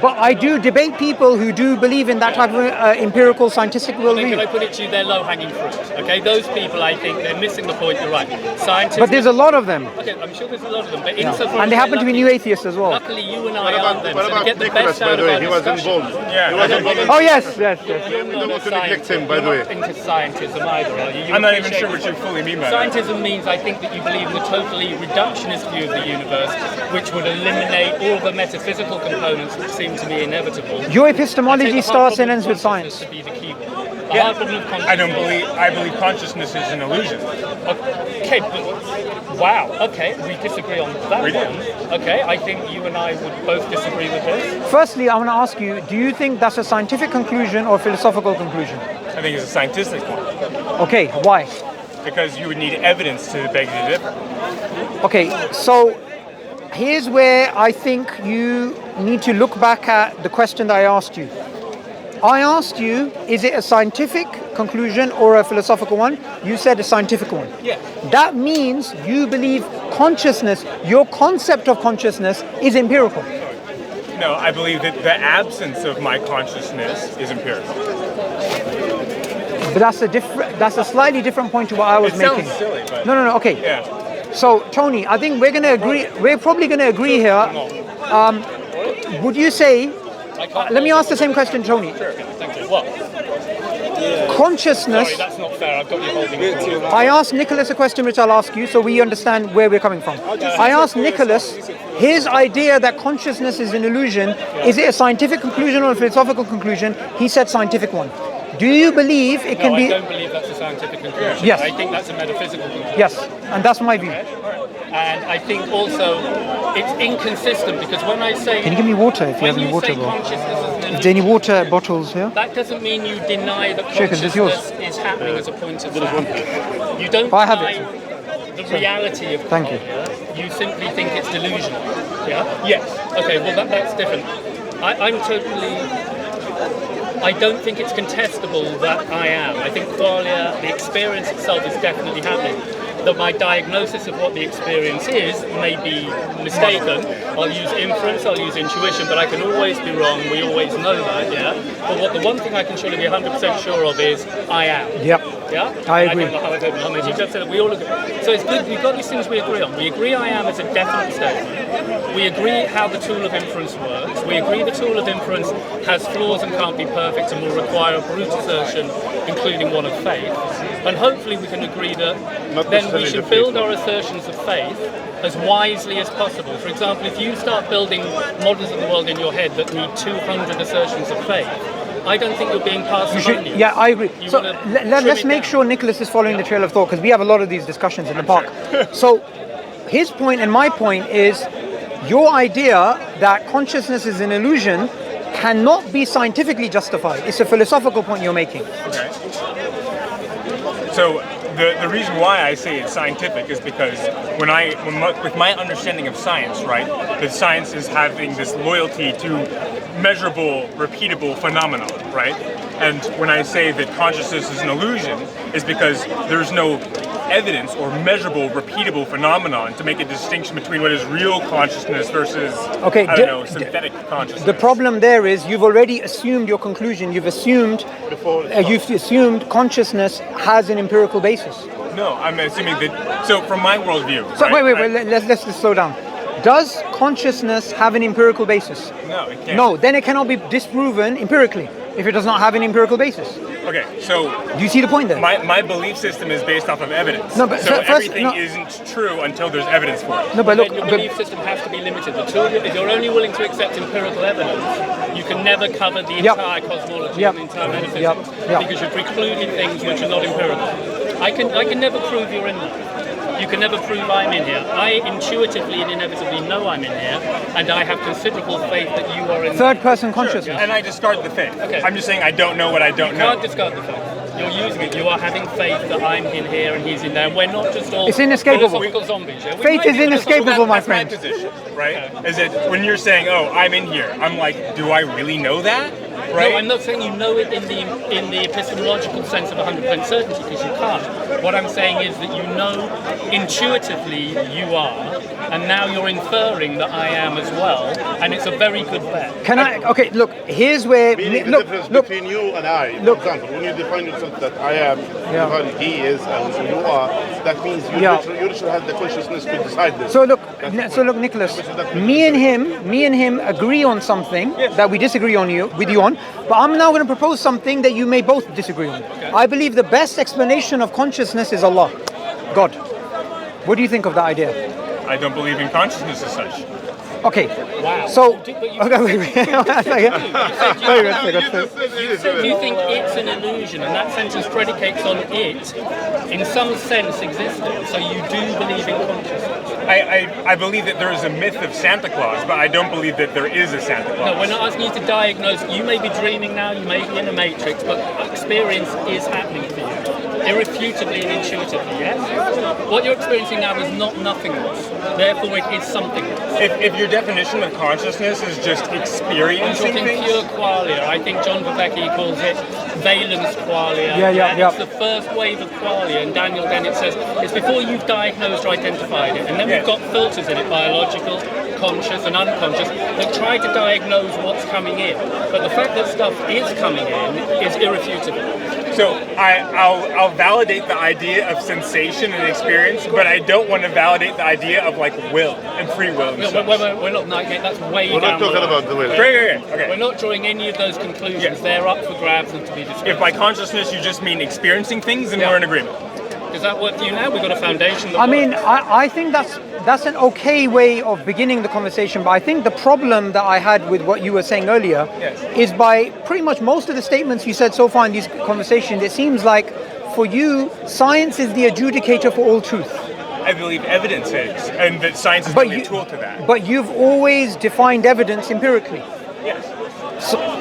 what I do debate people who do believe in that type of empirical scientific Then can I worldview. put it to you, they're low-hanging fruit. Okay, those people, I think, they're missing the point, you're right. Scientists... But there's a lot of them. Okay, I'm sure there's a lot of them, but insofar And they as happen to be new atheists as well. Luckily, you and I aren't them, What so to about get the Nicholas, best by out the of way? our He was discussion... involved. Yeah. He was involved. Oh yes, yes, yes. You're We not don't a want to neglect scientist. him, by the You're way. not into scientism either, are you? I'm not even sure what you fully mean by that. Scientism means, I think, that you believe in a totally reductionist view of the universe, which would eliminate all the metaphysical components which seem to be inevitable. Your epistemology I take the starts hard and ends with problem of science. consciousness to be the key one. The hard problem of consciousness- I believe consciousness is an illusion. Okay, but wow. Okay, we disagree on that We do. one. Okay, I think you and I would both disagree with this. Firstly, I want to ask you, do you think that's a scientific conclusion or a philosophical conclusion? I think it's a scientific one Okay, why? because you would need evidence to beg to differ. Okay, so here's where I think you need to look back at the question that I asked you. I asked you, is it a scientific conclusion or a philosophical one? You said a scientific one. Yeah. That means you believe consciousness, your concept of consciousness is empirical. No, I believe that the absence of my consciousness is empirical. But that's a slightly different point to what I was It making. sounds silly, but No, okay. yeah. So, Tony, I think we're probably going to agree here. Would you say, I can't let me ask the same question, Tony. Sure, okay, thank you. What? Consciousness, Sorry, that's not fair. I've got you holding it. I asked Nicholas a question which I'll ask you so we understand where we're coming from. I asked Nicholas his idea that consciousness is an illusion, is it a scientific conclusion or a philosophical conclusion? He said scientific one. Do you believe it can No, I be... don't believe that's a scientific conclusion. Yes. I think that's a metaphysical conclusion. Yes, and that's my view. And I think also it's inconsistent because when I say... Can you give me water if you when have any water, say bro? consciousness is an Is there any illusion, water bottles here? that doesn't mean you deny that Sure, 'cause it's yours. consciousness is happening as a point of fact. You don't I have deny it. the reality of Thank you. You simply think it's delusional. Yeah? Yes. Okay, well that's different. I'm totally... I don't think it's contestable that I am. I think qualia, the experience itself is definitely happening. That my diagnosis of what the experience is may be mistaken. I'll use inference, I'll use intuition, but I can always be wrong. We always know that, yeah? But the one thing I can surely be 100% sure of is I am. Yep. Yeah? I agree. I don't know how I don't know. Mohammed, you just said it. We all agree. So it's good. We've got these things we agree on. We agree I am is a definite statement. We agree how the tool of inference works. We agree the tool of inference has flaws and can't be perfect and will require a brute assertion, including one of faith. And hopefully we can agree that then we should build our assertions of faith as wisely as possible. For example, if you start building models of the world in your head that need 200 assertions of faith, I don't think you're being parsimonious. Yeah, I agree. You So wanna let's trim it make down. sure Nicholas is following the trail of thought because we have a lot of these discussions in the park. So his point and my point is your idea that consciousness is an illusion cannot be scientifically justified. It's a philosophical point you're making. Okay. So the reason why I say it's scientific is because with my understanding of science, right, that science is having this loyalty to measurable, repeatable phenomena, right? And when I say that consciousness is an illusion, is because there's no evidence or measurable, repeatable phenomenon to make a distinction between what is real consciousness versus, synthetic consciousness. The problem there is you've already assumed your conclusion. You've assumed consciousness has an empirical basis. No, I'm assuming that. So from my worldview. So right, wait. Let's just slow down. Does consciousness have an empirical basis? No, it can't. No, then it cannot be disproven empirically if it does not have an empirical basis. Okay, so Do you see the point there? my belief system is based off of evidence. No, but so first- everything no. isn't true until there's evidence for it. No, but look, Then your but, belief system has to be limited. If you're only willing to accept empirical evidence, you can never cover the Yep. entire cosmology Yep. and the entire metaphysics Yep. Yep. because you're precluding things which are not empirical. I can never prove you're in there. You can never prove I'm in here. I intuitively and inevitably know I'm in here, and I have considerable faith that you are in third person consciousness. And I discard the faith. Okay. I'm just saying I don't know what I don't You know. can't discard the faith. You're using it. You are having faith that I'm in here and he's in there. And we're not just all It's inescapable. philosophical zombies. Yeah? We Faith might is be inescapable, my That's my friend. position, right? Is it when you're saying, "Oh, I'm in here," I'm like, "Do I really know that?" Right? No, I'm not saying you know it in the epistemological sense of 100% certainty, because you can't. What I'm saying is that you know intuitively you are, and now you're inferring that I am as well, and it's a very good bet. Can I? Okay, look. Here's where. Meaning the Look, difference look. between you and I. Look. For example, when you define yourself that I am, Yeah. define he is, and you are, that means you, Yeah. literally, you literally have the consciousness to decide this. So look, That's the point. Nicholas. Which is that- Me and him agree on something that we disagree with you on. But I'm now going to propose something that you may both disagree on. I believe the best explanation of consciousness is Allah, God. What do you think of that idea? I don't believe in consciousness as such. Okay. Wow. So. But you- Okay, wait, wait. You think it's an illusion, and that sentence predicates on it, in some sense, existing. So you do believe in consciousness. I believe that there is a myth of Santa Claus, but I don't believe that there is a Santa Claus. No, we're not asking you to diagnose. You may be dreaming now, you may be in a matrix, but experience is happening for you. Irrefutably and intuitively, yes? What you're experiencing now is not nothingness. Therefore, it is something. If your definition of consciousness is just I'm experiencing talking things, pure qualia. I think John Vervaeke calls it valence qualia. Yeah. It's the first wave of qualia, and Daniel Dennett says it's before you've diagnosed or identified it. And then we've got filters in it, biological, conscious and unconscious, that try to diagnose what's coming in. But the fact that stuff is coming in is irrefutable. so I'll validate the idea of sensation and experience, but I don't want to validate the idea of like will and free will and No, stuff. we're not like it. That's way We're down not the talking line. about the will. Right. Okay. We're not drawing any of those conclusions. Yeah. They're up for grabs and to be discussed. If by consciousness you just mean experiencing things, then Yeah. we're in agreement. Does that work for you now? We've got a foundation. That I mean, works. I think that's an okay way of beginning the conversation, but I think the problem that I had with what you were saying earlier Yes. is by pretty much most of the statements you said so far in these conversations, it seems like for you, science is the adjudicator for all truth. I believe evidence is, and that science is only a tool to that. But you've always defined evidence empirically. Yes.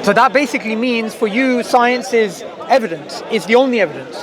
So that basically means for you, science is evidence, is the only evidence.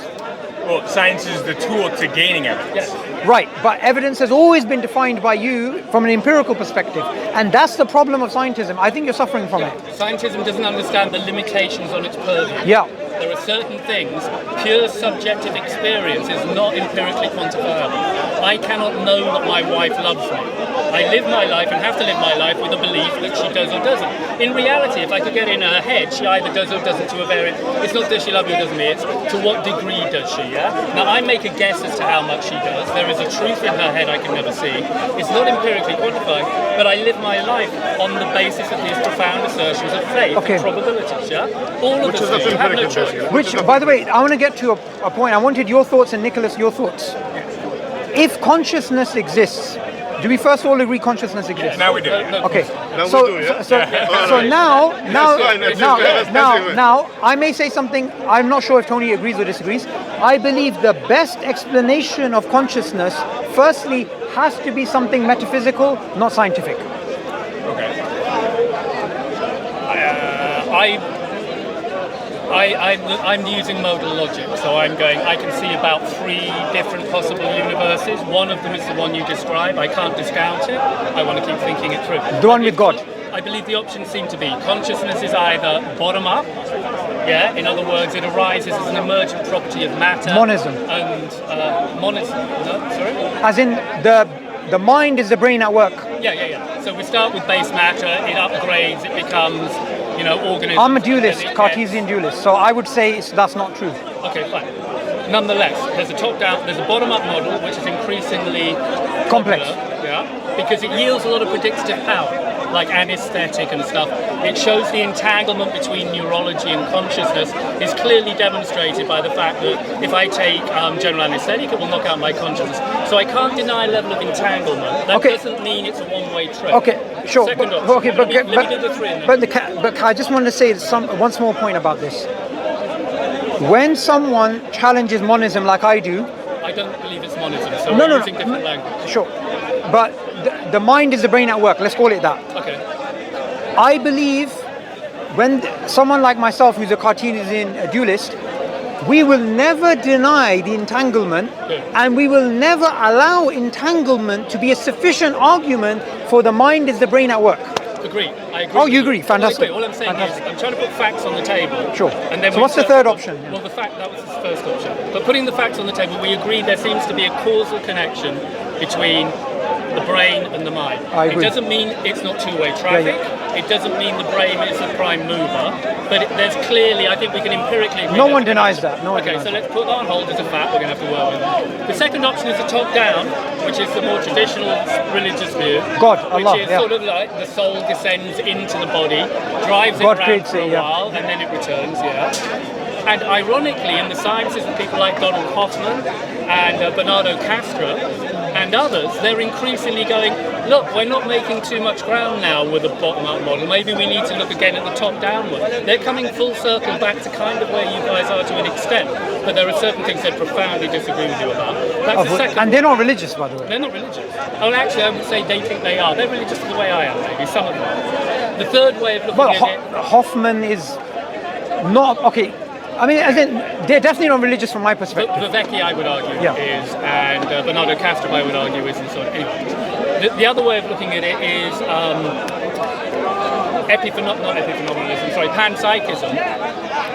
Well, science is the tool to gaining evidence. Right, but evidence has always been defined by you from an empirical perspective. And that's the problem of scientism. I think you're suffering from it. Scientism doesn't understand the limitations on its purview. Yeah. There are certain things, pure subjective experience is not empirically quantifiable. I cannot know that my wife loves me. I live my life and have to live my life with a belief that she does or doesn't. In reality, if I could get in her head, she either does or doesn't to a variant. It's not does she love me or doesn't me, it's to what degree does she, yeah? Now I make a guess as to how much she does. There is a truth in her head I can never see. It's not empirically quantified, but I live my life on the basis of these profound assertions of faith Okay. and probabilities, yeah? All of Which us is not do. You have no empirical, choice. basically. Which, by the way, I want to get to a point. I wanted your thoughts and Nicholas, your thoughts. If consciousness exists, do we first of all agree consciousness exists? Now we do. Okay. Now we So, do, yeah? so Alright. now, fine, that's it. now, I may say something. I'm not sure if Tony agrees or disagrees. I believe the best explanation of consciousness, firstly, has to be something metaphysical, not scientific. Okay. I'm using modal logic, so I'm going, I can see about 3 different possible universes. One of them is the one you describe. I can't discount it. I want to keep thinking it through. The one with God. I believe the options seem to be consciousness is either bottom up, yeah, in other words, it arises as an emergent property of matter. Monism. And monism, no, sorry? As in the mind is the brain at work. Yeah. So we start with base matter, it upgrades, it becomes, organism. I'm a dualist, Cartesian dualist, so I would say that's not true. Okay, fine. Nonetheless, there's a bottom-up model which is increasingly Complex. popular, yeah, because it yields a lot of predictive power. like anesthetic and stuff, it shows the entanglement between neurology and consciousness is clearly demonstrated by the fact that if I take general anesthetic, it will knock out my consciousness. So I can't deny a level of entanglement. That doesn't mean it's a one-way trip. Okay, sure. Second option. Okay, let me do the three. but I just want to say one small point about this. When someone challenges monism like I do, I don't believe it's monism, so we're using different language. Sure, but the mind is the brain at work. Let's call it that. Okay. I believe when someone like myself, who's a Cartesian dualist, we will never deny the entanglement, and we will never allow entanglement to be a sufficient argument for the mind is the brain at work. Agree. I agree. Oh, you agree? Fantastic. All I'm saying is, I'm trying to put facts on the table. Sure. And then so what's the third option? Well, that was the first option. But putting the facts on the table, we agree there seems to be a causal connection between the brain and the mind. I agree. It doesn't mean it's not two-way traffic. It doesn't mean the brain is the prime mover. But there's clearly, I think we can empirically agree. No one denies that. Okay, so let's put that on hold as a fact. We're going to have to work with it. The second option is the top-down, which is the more traditional religious view. God, Allah, which is sort of like the soul descends into the body, drives it around for a while, and then it returns, And ironically, in the sciences of people like Donald Hoffman and Bernardo Castro and others, they're increasingly going, look, we're not making too much ground now with a bottom-up model. Maybe we need to look again at the top-down one. They're coming full circle back to kind of where you guys are to an extent, but there are certain things they profoundly disagree with you about. That's the second. And they're not religious, by the way. They're not religious. Oh, actually, I would say they think they are. They're religious the way I am, maybe, some of them. The third way of looking at it... Hoffman is not... Okay, I mean, as in, they're definitely not religious from my perspective. Viveki, I would argue, is, and Bernardo Castro, I would argue, is, and so on. Anyway, the other way of looking at it is panpsychism,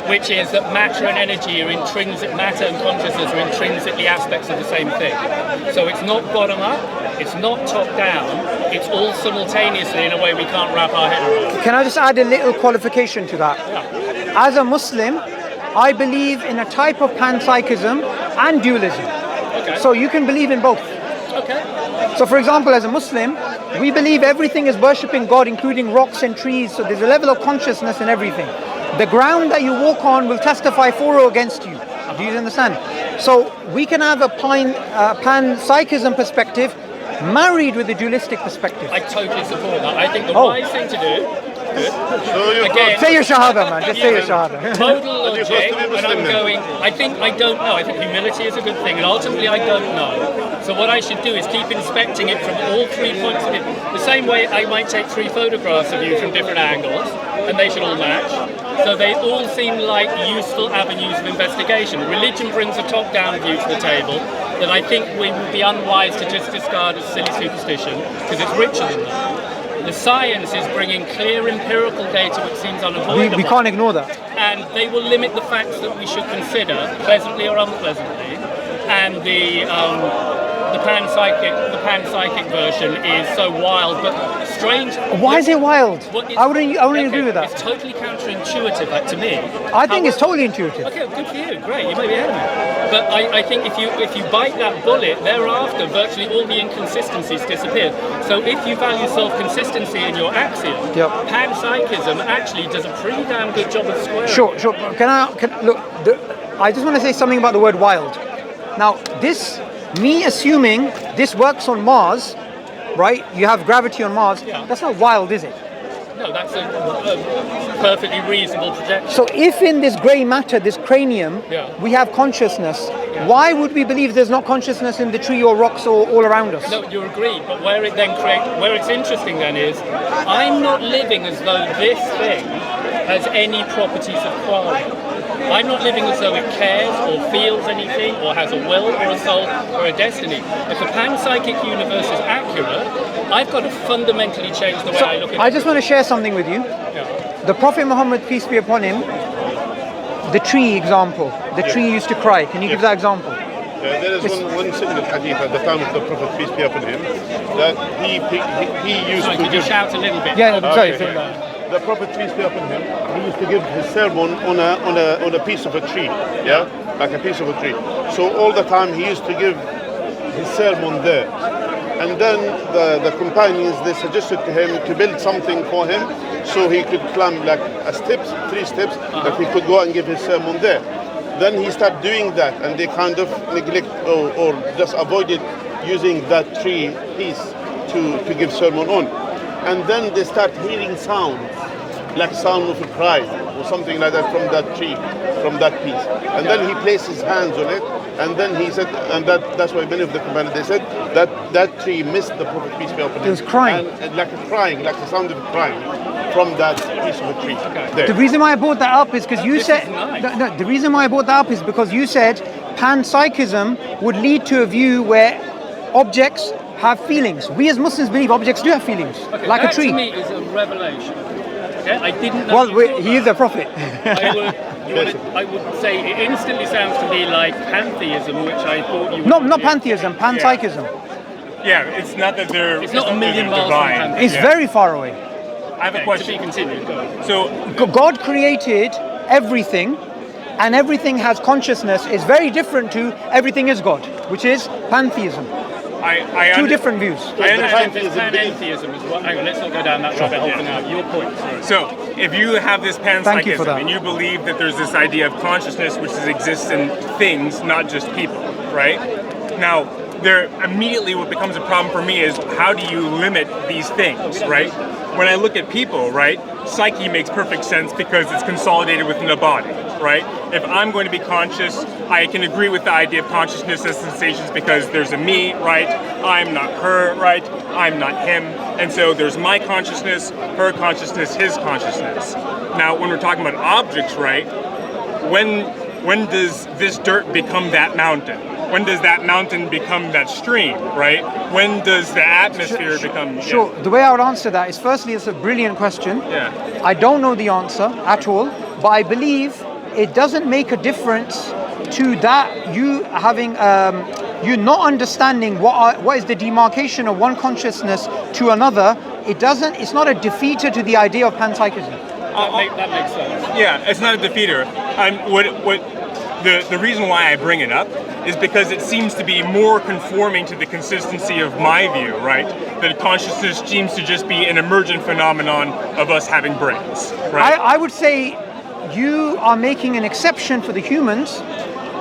which is that matter and energy are matter and consciousness are intrinsically aspects of the same thing. So it's not bottom up, it's not top down, it's all simultaneously in a way we can't wrap our head around. Can I just add a little qualification to that? Yeah. As a Muslim, I believe in a type of panpsychism and dualism. Okay. So you can believe in both. Okay. So for example, as a Muslim, we believe everything is worshipping God, including rocks and trees. So there's a level of consciousness in everything. The ground that you walk on will testify for or against you. Do you understand? So we can have a panpsychism perspective married with a dualistic perspective. I totally support that. I think the wise thing to do... Again, say your shahada, man. Just say your shahada. Modal logic, and I'm going, I don't know. I think humility is a good thing, and ultimately I don't know. So what I should do is keep inspecting it from all 3 points of view. The same way I might take 3 photographs of you from different angles, and they should all match. So they all seem like useful avenues of investigation. Religion brings a top-down view to the table that I think we would be unwise to just discard as silly superstition, because it's richer than that. The science is bringing clear empirical data which seems unavoidable. We can't ignore that. And they will limit the facts that we should consider, pleasantly or unpleasantly. And the panpsychic version is so wild, but strange. Why is it wild? I wouldn't agree with that. It's totally counterintuitive, to me. I think it's totally intuitive. Okay, good for you. Great, you may be ahead of me. But I think if you bite that bullet, thereafter virtually all the inconsistencies disappear. So if you value self-consistency in your axiom, panpsychism actually does a pretty damn good job of squaring. Sure. Look, I just want to say something about the word wild. Now, me assuming this works on Mars, right? You have gravity on Mars. Yeah. That's not wild, is it? No, that's a perfectly reasonable projection. So if in this grey matter, this cranium, we have consciousness, why would we believe there's not consciousness in the tree or rocks or all around us? No, you're agreed. But where it's interesting then is, I'm not living as though this thing has any properties of quality. I'm not living as though it cares or feels anything or has a will or a soul or a destiny. If the panpsychic universe is accurate, I've got to fundamentally change the way I look at it. I just want to share something with you. Yeah. The Prophet Muhammad, peace be upon him, the tree example. The tree used to cry. Can you give that example? There is one single hadith at the time of the Prophet, peace be upon him, that he used to give... Could you shout a little bit? Yeah, sorry. The Prophet, peace be upon him, he used to give his sermon on a piece of a tree, like a piece of a tree. So all the time he used to give his sermon there. And then the companions, they suggested to him to build something for him so he could climb like a steps, 3 steps, that he could go and give his sermon there. Then he started doing that, and they kind of neglect or just avoided using that tree piece to give sermon on. And then they start hearing sounds, like sound of a cry or something like that from that tree, from that piece. And then he placed his hands on it, and then he said, and that's why many of the companions, they said that tree missed the Prophet, peace be upon him. It was crying. And like the sound of crying from that piece of a tree. There. The reason why I brought that up is because you said no, the reason why I brought that up is because you said panpsychism would lead to a view where objects have feelings. We as Muslims believe objects do have feelings, like a tree. That to me is a revelation. Okay? I didn't know. Well, he is a prophet. I would say it instantly sounds to me like pantheism, which I thought you would. No, not pantheism, panpsychism. Yeah, it's not that they're. It's not a million miles from divine. pantheism. It's very far away. I have a To question. be continued. Go on. So God created everything, and everything has consciousness. Is very different to everything is God, which is pantheism. Two different views. I understand this panentheism is what. Hang on, let's not go down that rabbit hole for now. Your point. Sorry. So, if you have this Thank you for panpsychism that. and you believe that there's this idea of consciousness which exists in things, not just people, right? Now, there immediately what becomes a problem for me is how do you limit these things, right? When I look at people, right, psyche makes perfect sense because it's consolidated within a body, right? If I'm going to be conscious, I can agree with the idea of consciousness as sensations because there's a me, right? I'm not her, right? I'm not him. And so there's my consciousness, her consciousness, his consciousness. Now, when we're talking about objects, right, when does this dirt become that mountain? When does that mountain become that stream, right? When does the atmosphere become... Sure. The way I would answer that is, firstly, it's a brilliant question. Yeah. I don't know the answer at all, but I believe it doesn't make a difference to that you having you not understanding what is the demarcation of one consciousness to another. It's not a defeater to the idea of panpsychism. That makes sense. Yeah, it's not a defeater. The reason why I bring it up is because it seems to be more conforming to the consistency of my view, right? That consciousness seems to just be an emergent phenomenon of us having brains, right? I would say you are making an exception for the humans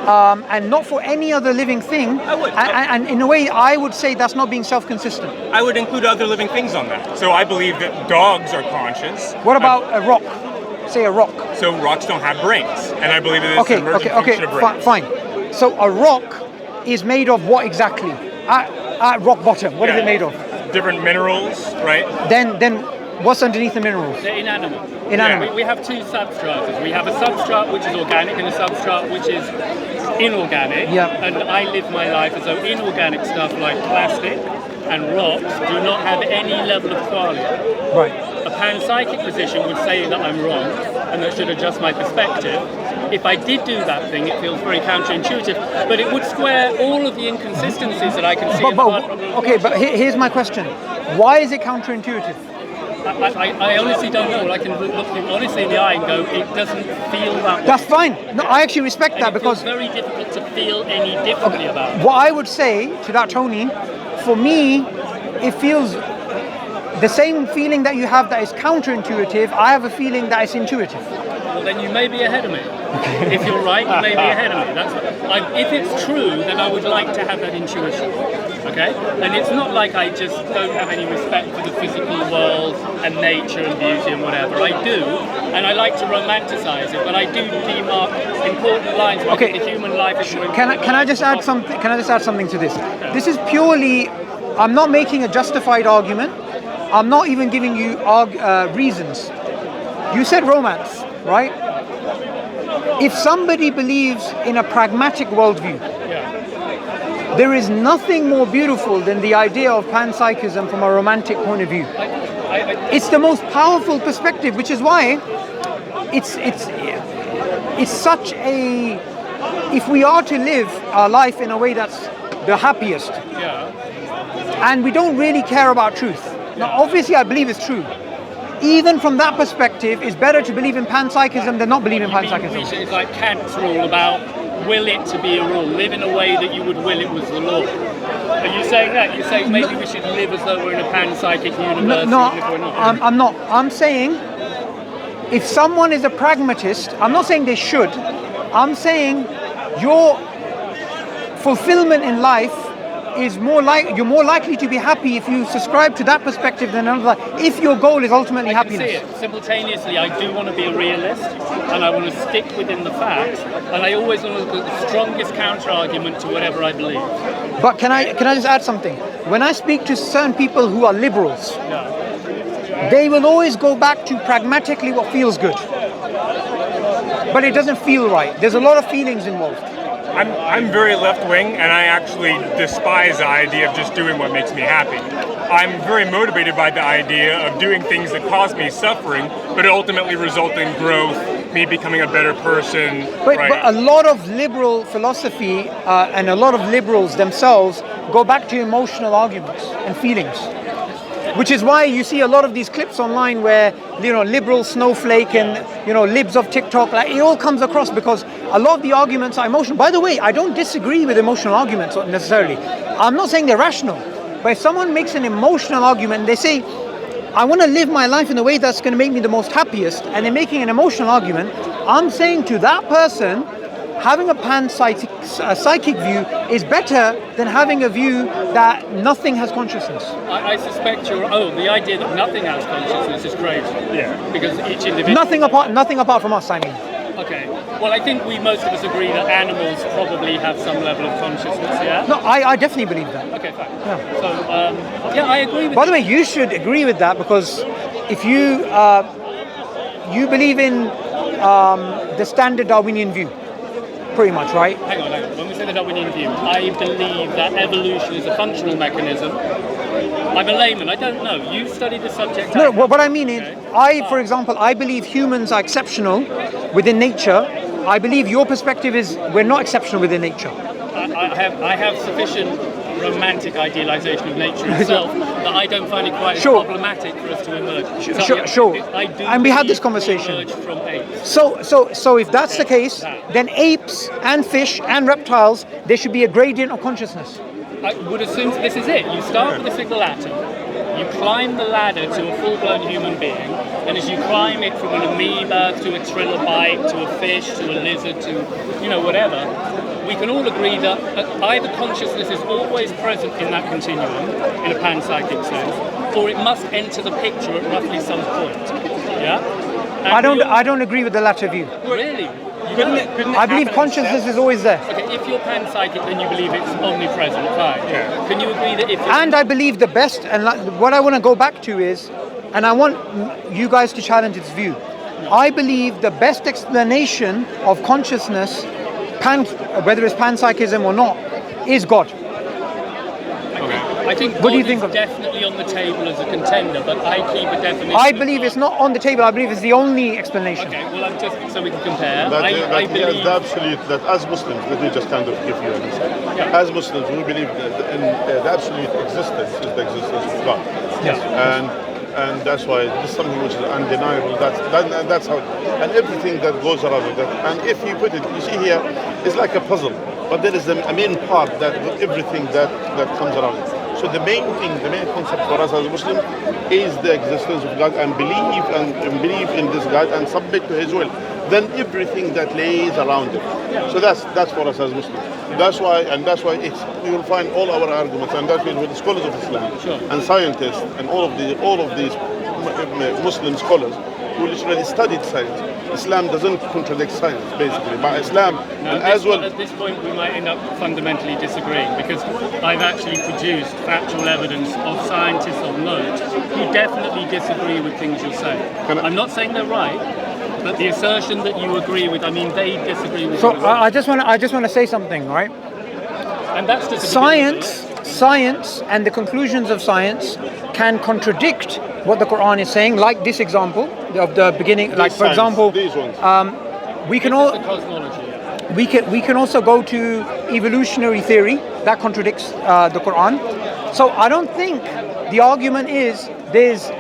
and not for any other living thing. I would. And in a way, I would say that's not being self-consistent. I would include other living things on that. So I believe that dogs are conscious. What about a rock? Say a rock. So rocks don't have brains, and I believe that it's an emergent function of brains. Fine. So a rock is made of what exactly? At rock bottom, what is it made of? Different minerals, right? Then what's underneath the minerals? They're inanimate. Inanimate. We have two substrates. We have a substrate which is organic and a substrate which is inorganic. Yeah. And I live my life as though inorganic stuff like plastic and rocks do not have any level of qualia. Right. A panpsychic position would say that I'm wrong and that I should adjust my perspective. If I did do that thing, it feels very counterintuitive, but it would square all of the inconsistencies that I can see. But here's my question. Why is it counterintuitive? I honestly don't know. I can look you honestly in the eye and go, it doesn't feel that way. That's fine. No, I actually respect that because it's very difficult to feel any differently about it. what I would say to that, Tony, for me, it feels the same feeling that you have that is counterintuitive. I have a feeling that is intuitive. Well, then you may be ahead of me. If you're right, you may be ahead of me. If it's true, then I would like to have that intuition. Okay? And it's not like I just don't have any respect for the physical world and nature and beauty and whatever. I do, and I like to romanticize it, but I do demark important lines where I think the human life is more important. Can I just add something? Can I just add something to this? This is purely. I'm not making a justified argument. I'm not even giving you reasons. You said romance, right? If somebody believes in a pragmatic worldview, there is nothing more beautiful than the idea of panpsychism from a romantic point of view. It's the most powerful perspective, which is why it's such a. If we are to live our life in a way that's the happiest, and we don't really care about truth. Now, obviously, I believe it's true. Even from that perspective, it's better to believe in panpsychism than not believe in panpsychism. It's like Kant's rule about will it to be a rule. Live in a way that you would will it was the law. Are you saying that? You're saying maybe we should live as though we're in a pan-psychic universe? No, even if we're not? I'm not. I'm saying if someone is a pragmatist, I'm not saying they should. I'm saying your fulfillment in life is you're more likely to be happy if you subscribe to that perspective than another. If your goal is ultimately I can happiness. see it. Simultaneously, I do want to be a realist, and I want to stick within the facts, and I always want to look at the strongest counter-argument to whatever I believe. But can I just add something? When I speak to certain people who are liberals, they will always go back to pragmatically what feels good. But it doesn't feel right. There's a lot of feelings involved. I'm very left-wing, and I actually despise the idea of just doing what makes me happy. I'm very motivated by the idea of doing things that cause me suffering, but ultimately result in growth, me becoming a better person. But right? a lot of liberal philosophy and a lot of liberals themselves go back to emotional arguments and feelings. Which is why you see a lot of these clips online where, liberal snowflake and, libs of TikTok, like, it all comes across because a lot of the arguments are emotional. By the way, I don't disagree with emotional arguments necessarily. I'm not saying they're rational. But if someone makes an emotional argument and they say, I want to live my life in a way that's going to make me the most happiest, and they're making an emotional argument, I'm saying to that person, having a psychic view is better than having a view that nothing has consciousness. I suspect the idea that nothing has consciousness is crazy. Yeah. Because each individual... Nothing apart from us, I mean. Okay. Well, I think most of us agree that animals probably have some level of consciousness, yeah? No, I definitely believe that. Okay, fine. Yeah. So, I agree with By the way, you should agree with that because if you believe in the standard Darwinian view, pretty much, right? Hang on. When we say the Darwinian view, I believe that evolution is a functional mechanism. I'm a layman, I don't know. You studied the subject. No, what I mean is, for example, I believe humans are exceptional within nature. I believe your perspective is we're not exceptional within nature. I have sufficient romantic idealization of nature itself that I don't find it quite as problematic for us to emerge. Sure. And we had this conversation. From apes. So if that's the case, then apes and fish and reptiles, there should be a gradient of consciousness. I would assume this is it. You start with a single atom, you climb the ladder to a full-blown human being, and as you climb it from an amoeba to a trilobite to a fish to a lizard to, whatever, we can all agree that either consciousness is always present in that continuum, in a panpsychic sense, or it must enter the picture at roughly some point. Yeah? I don't agree with the latter view. Really? I believe consciousness is always there. Okay, if you're panpsychic, then you believe it's omnipresent, fine. Yeah. Can you agree that if... And I believe the best, and what I want to go back to is, and I want you guys to challenge its view, I believe the best explanation of consciousness, whether it's panpsychism or not, is God. I think God is definitely on the table as a contender, but I keep a definition. I believe it's not on the table. I believe it's the only explanation. Okay, well, I'm just so we can compare. I believe the absolute that as Muslims, let me just kind of give you an insight. Yeah. As Muslims, we believe that the absolute existence is the existence of God. Yes. And that's why this is something which is undeniable. That's how, and everything that goes around with that. And if you put it, you see here, it's like a puzzle, but there is a main part that everything that comes around it. So the main concept for us as Muslims is the existence of God and believe in this God and submit to His will. Then everything that lays around it. So that's for us as Muslims. That's why you will find all our arguments, and that's with the scholars of Islam and scientists and all of these Muslim scholars who literally studied science. Islam doesn't contradict science, basically. But Islam, and as well... At this point, we might end up fundamentally disagreeing, because I've actually produced factual evidence of scientists of note who definitely disagree with things you're saying. I'm not saying they're right, but the assertion that you agree with, they disagree with. So I just want to say something, right? And that's just Science and the conclusions of science can contradict what the Quran is saying, like this example of the beginning. Like, for example, we can also go to evolutionary theory that contradicts the Quran. So I don't think the argument is there's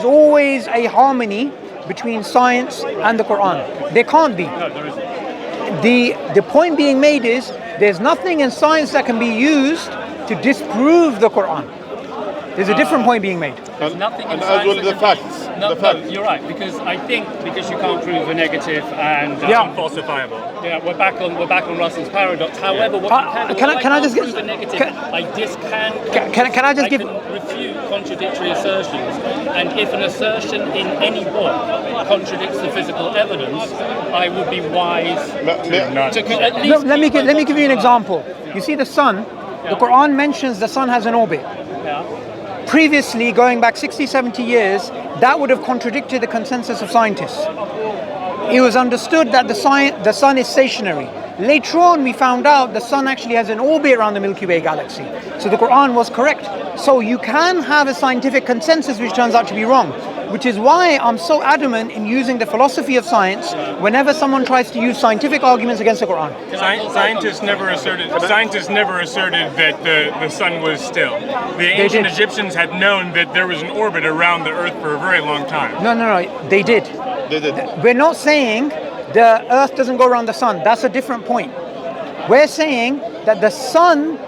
always a harmony between science and the Quran. There can't be. No, there isn't. The point being made is there's nothing in science that can be used to disprove the Quran. There's a different point being made. There's nothing in and science as well that the can facts. No, the facts. no, you're right, because I think because you can't prove a negative and Unfalsifiable. yeah, we're back on Russell's paradox. However, what you can I just prove get- a negative, can- I can I just I give- can refute contradictory assertions, and if an assertion in any book contradicts the physical evidence, I would be wise to at least. Let me give you an example. You see the sun. The Quran mentions the sun has an orbit. Yeah. Previously, going back 60, 70 years, that would have contradicted the consensus of scientists. It was understood that the sun is stationary. Later on, we found out the sun actually has an orbit around the Milky Way galaxy. So the Quran was correct. So you can have a scientific consensus which turns out to be wrong, which is why I'm so adamant in using the philosophy of science whenever someone tries to use scientific arguments against the Quran. Scientists never asserted that the sun was still. The ancient did. Egyptians had known that there was an orbit around the Earth for a very long time. No, they did. They did. We're not saying the Earth doesn't go around the sun. That's a different point. We're saying that the sun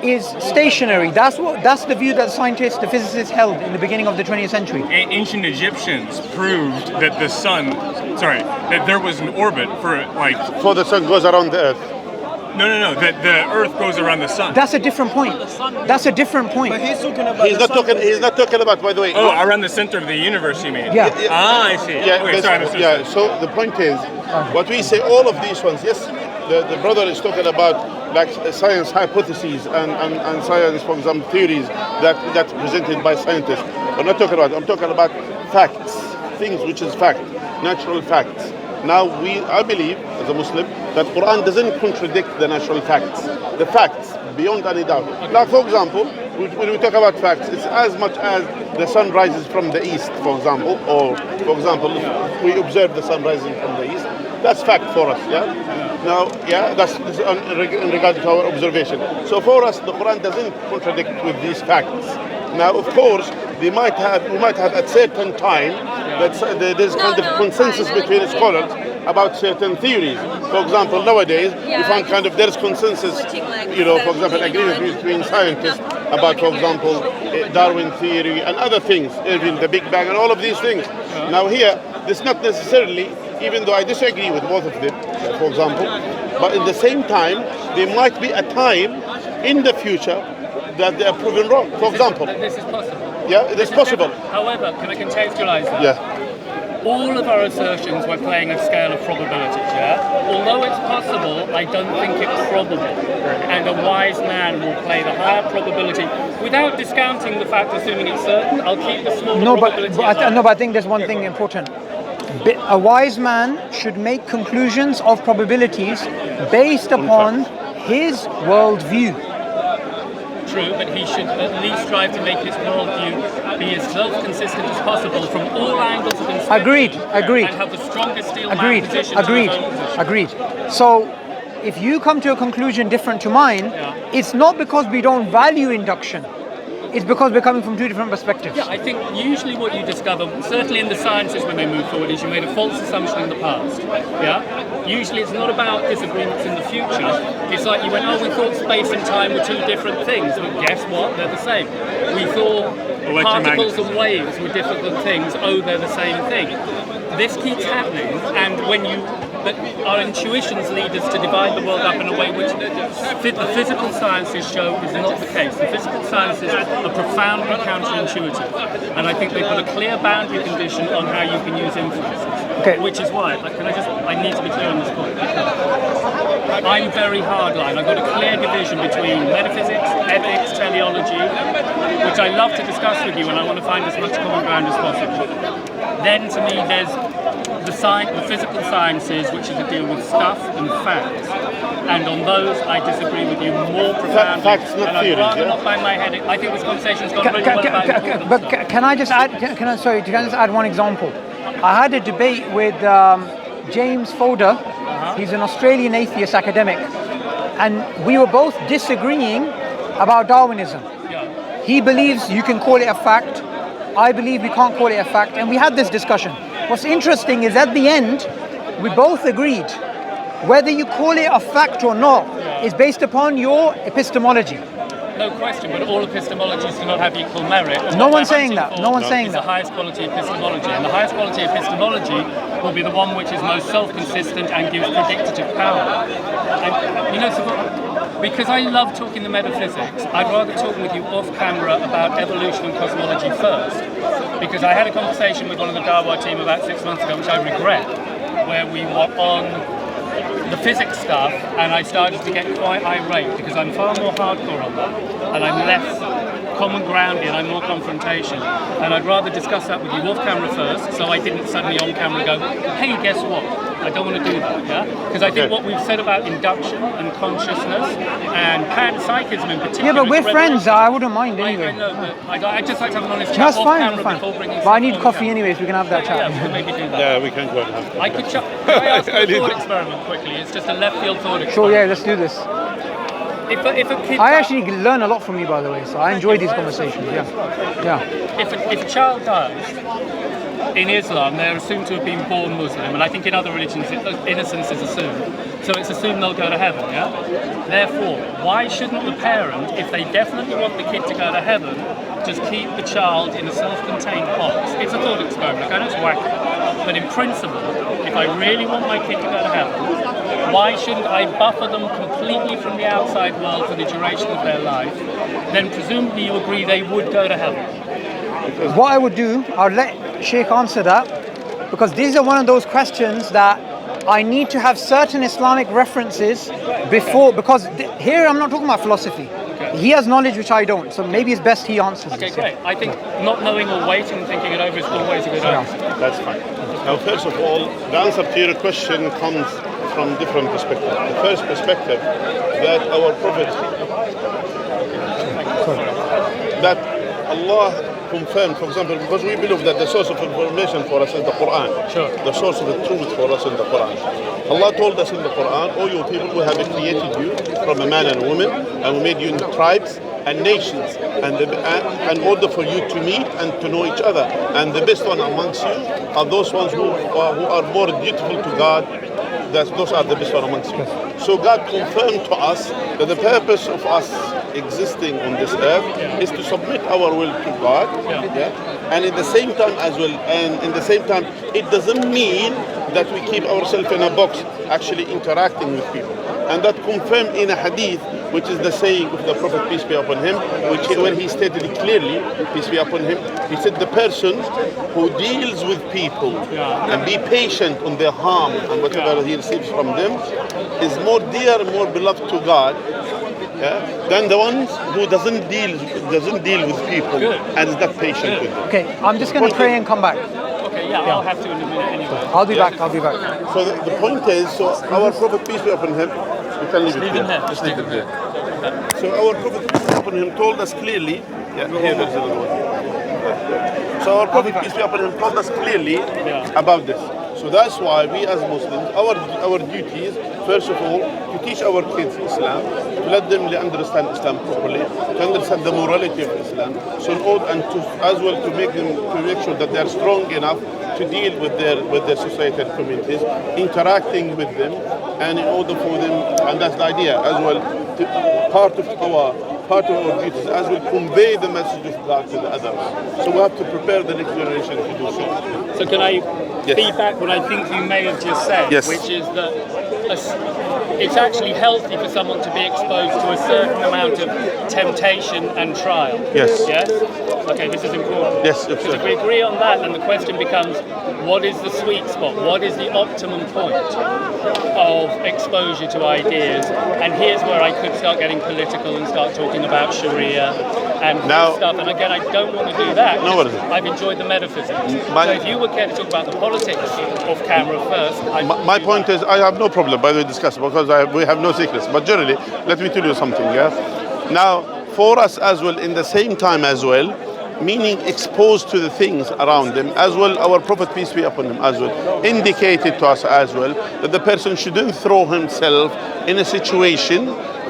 is stationary. That's the view that scientists, the physicists held in the beginning of the 20th century. Ancient Egyptians proved that that there was an orbit For the sun goes around the earth. that the Earth goes around the sun. That's a different point. That's a different point. He's talking about. He's not talking about, by the way. Oh, around the center of the universe, you mean? Yeah. Ah, I see. Yeah, Okay, sorry, I misunderstood. yeah. So the point is, what we say, all of these ones. Yes, the brother is talking about like science hypotheses and science, for example, theories that's presented by scientists. I'm not talking about. I'm talking about facts, things which is fact, natural facts. Now I believe as a Muslim that Quran doesn't contradict the natural facts. The facts, beyond any doubt. Like for example, when we talk about facts, it's as much as the sun rises from the east, for example, or for example, if we observe the sun rising from the east, that's fact for us. Yeah. Now, that's in regard to our observation. So for us, the Quran doesn't contradict with these facts. Now, of course, we might have at certain time that there's kind of consensus between scholars about certain theories. For example, nowadays we find kind of there's consensus, for example, agreement between scientists about, for example, Darwin theory and other things, even the Big Bang and all of these things. Now here, this not necessarily, even though I disagree with both of them, for example, but at the same time, there might be a time in the future that they are proven wrong. For example, This is possible. yeah, it is possible. However, can I contextualize that? Yeah. All of our assertions we're playing a scale of probabilities, yeah? Although it's possible, I don't think it's probable. And a wise man will play the higher probability without discounting the fact, assuming it's certain. I'll keep the smaller probability. But I think there's one thing important. A wise man should make conclusions of probabilities based upon his worldview. True, but he should at least strive to make his worldview be as self-consistent as possible from all angles of inspection. Agreed. And have the strongest steel man position to his own position. Agreed. So, if you come to a conclusion different to mine, it's not because we don't value induction. It's because we're coming from two different perspectives. Yeah, I think usually what you discover, certainly in the sciences when they move forward, is you made a false assumption in the past. Yeah? Usually it's not about disagreements in the future. It's like you went, we thought space and time were two different things. But guess what? They're the same. We thought particles and waves were different things. They're the same thing. This keeps happening, and but our intuitions lead us to divide the world up in a way which the physical sciences show is not the case. The physical sciences are profoundly counterintuitive, and I think they put a clear boundary condition on how you can use inferences. Okay. Which is why, I need to be clear on this point. I'm very hardline. I've got a clear division between metaphysics, ethics, teleology, which I love to discuss with you, and I want to find as much common ground as possible. Then to me there's the physical sciences, which is to deal with stuff and facts. And on those I disagree with you more profoundly. Facts, not and I'd theories, rather not bang my head. I think this conversation's gone really well about But can I just add? Can I just add one example? I had a debate with James Fodor. He's an Australian atheist academic, and we were both disagreeing about Darwinism. He believes you can call it a fact. I believe we can't call it a fact, and we had this discussion. What's interesting is at the end, we both agreed whether you call it a fact or not is based upon your epistemology. No question, but all epistemologies do not have equal merit. And No what one's we're saying hunting that. for No one's saying is that. the highest quality epistemology, and the highest quality epistemology will be the one which is most self-consistent and gives predictive power. And because I love talking the metaphysics, I'd rather talk with you off camera about evolution and cosmology first. Because I had a conversation with one of the Dawah team about 6 months ago, which I regret, where we were on the physics stuff, and I started to get quite irate because I'm far more hardcore on that, and I'm less common groundy and I'm more confrontation. And I'd rather discuss that with you off camera first, so I didn't suddenly on camera go, hey, guess what? I don't want to do that, yeah? Because I think what we've said about induction and consciousness and panpsychism in particular. Yeah, but we're friends. I wouldn't mind anyway. I know, but I'd just like to have an honest chat That's off fine. camera That's fine. before bringing But I need on coffee camera. anyways. We can have that chat. Yeah, we can maybe do that. Yeah, we can go and have I could can I ask you a thought experiment quickly? It's just a left field thought experiment. Sure. Yeah. Let's do this. If a kid I actually learn a lot from you, by the way. So I enjoy these conversations. Yeah. Yeah. if a child dies in Islam, they're assumed to have been born Muslim, and I think in other religions innocence is assumed. So it's assumed they'll go to heaven, yeah? Therefore, why shouldn't the parent, if they definitely want the kid to go to heaven, just keep the child in a self-contained box? It's a thought experiment, I know it's wacky, but in principle, if I really want my kid to go to heaven, why shouldn't I buffer them completely from the outside world for the duration of their life? Then presumably you agree they would go to heaven. What I would do, I'll let Sheikh answer that, because these are one of those questions that I need to have certain Islamic references before, because here I'm not talking about philosophy. He has knowledge which I don't, so maybe it's best he answers Okay, this. great. I think not knowing or waiting and thinking it over is always a good answer. That's fine. Now, first of all, the answer to your question comes from different perspectives. The first perspective, that our Prophet, that Allah confirmed, for example, because we believe that the source of information for us is the Quran. Sure. The source of the truth for us is the Quran. Allah told us in the Quran, "O you people, we have created you from a man and a woman, and we made you in tribes and nations, and in order for you to meet and to know each other. And the best one amongst you are those ones who are more dutiful to God. Those are the best one amongst you." So God confirmed to us that the purpose of us existing on this earth is to submit our will to God, and at the same time as well, and in the same time, it doesn't mean that we keep ourselves in a box, actually interacting with people. And that confirmed in a hadith, which is the saying of the Prophet, peace be upon him, when he stated it clearly, peace be upon him, he said the person who deals with people and be patient on their harm and whatever he receives from them is more dear and more beloved to God than the ones who doesn't deal with people and is not patient with them. Okay, I'm just going to pray and come back. Okay, I'll have to in a minute anyway. I'll be back. So the point is, so our Prophet, peace be upon him, you can leave it Leave it there. there. Just leave it there. So our Prophet, peace be upon him, told us clearly, here there's another one. So our Prophet, peace be upon him, told us clearly about this. So that's why we as Muslims, our duty is, first of all, to teach our kids Islam, to let them understand Islam properly, to understand the morality of Islam, so in order, and to as well to make sure that they are strong enough to deal with their society and communities, interacting with them, and in order for them, and that's the idea as well. Part of our duties as well convey the message of God to the others. So we have to prepare the next generation to do so. So can I feedback what I think you may have just said, Yes. which is that it's actually healthy for someone to be exposed to a certain amount of temptation and trial. Yes. Yes? Okay, this is important. Yes, Because if we agree on that, then the question becomes, what is the sweet spot? What is the optimum point of exposure to ideas? And here's where I could start getting political and start talking about Sharia and stuff. And again, I don't want to do that. No worries. I've enjoyed the metaphysics. So if you would care to talk about the politics off camera first, My point is, I have no problem, by the way, discuss, because we have no secrets. But generally, let me tell you something, Now, for us as well, in the same time as well, meaning exposed to the things around them, as well, our Prophet, peace be upon him, as well, indicated to us as well, that the person shouldn't throw himself in a situation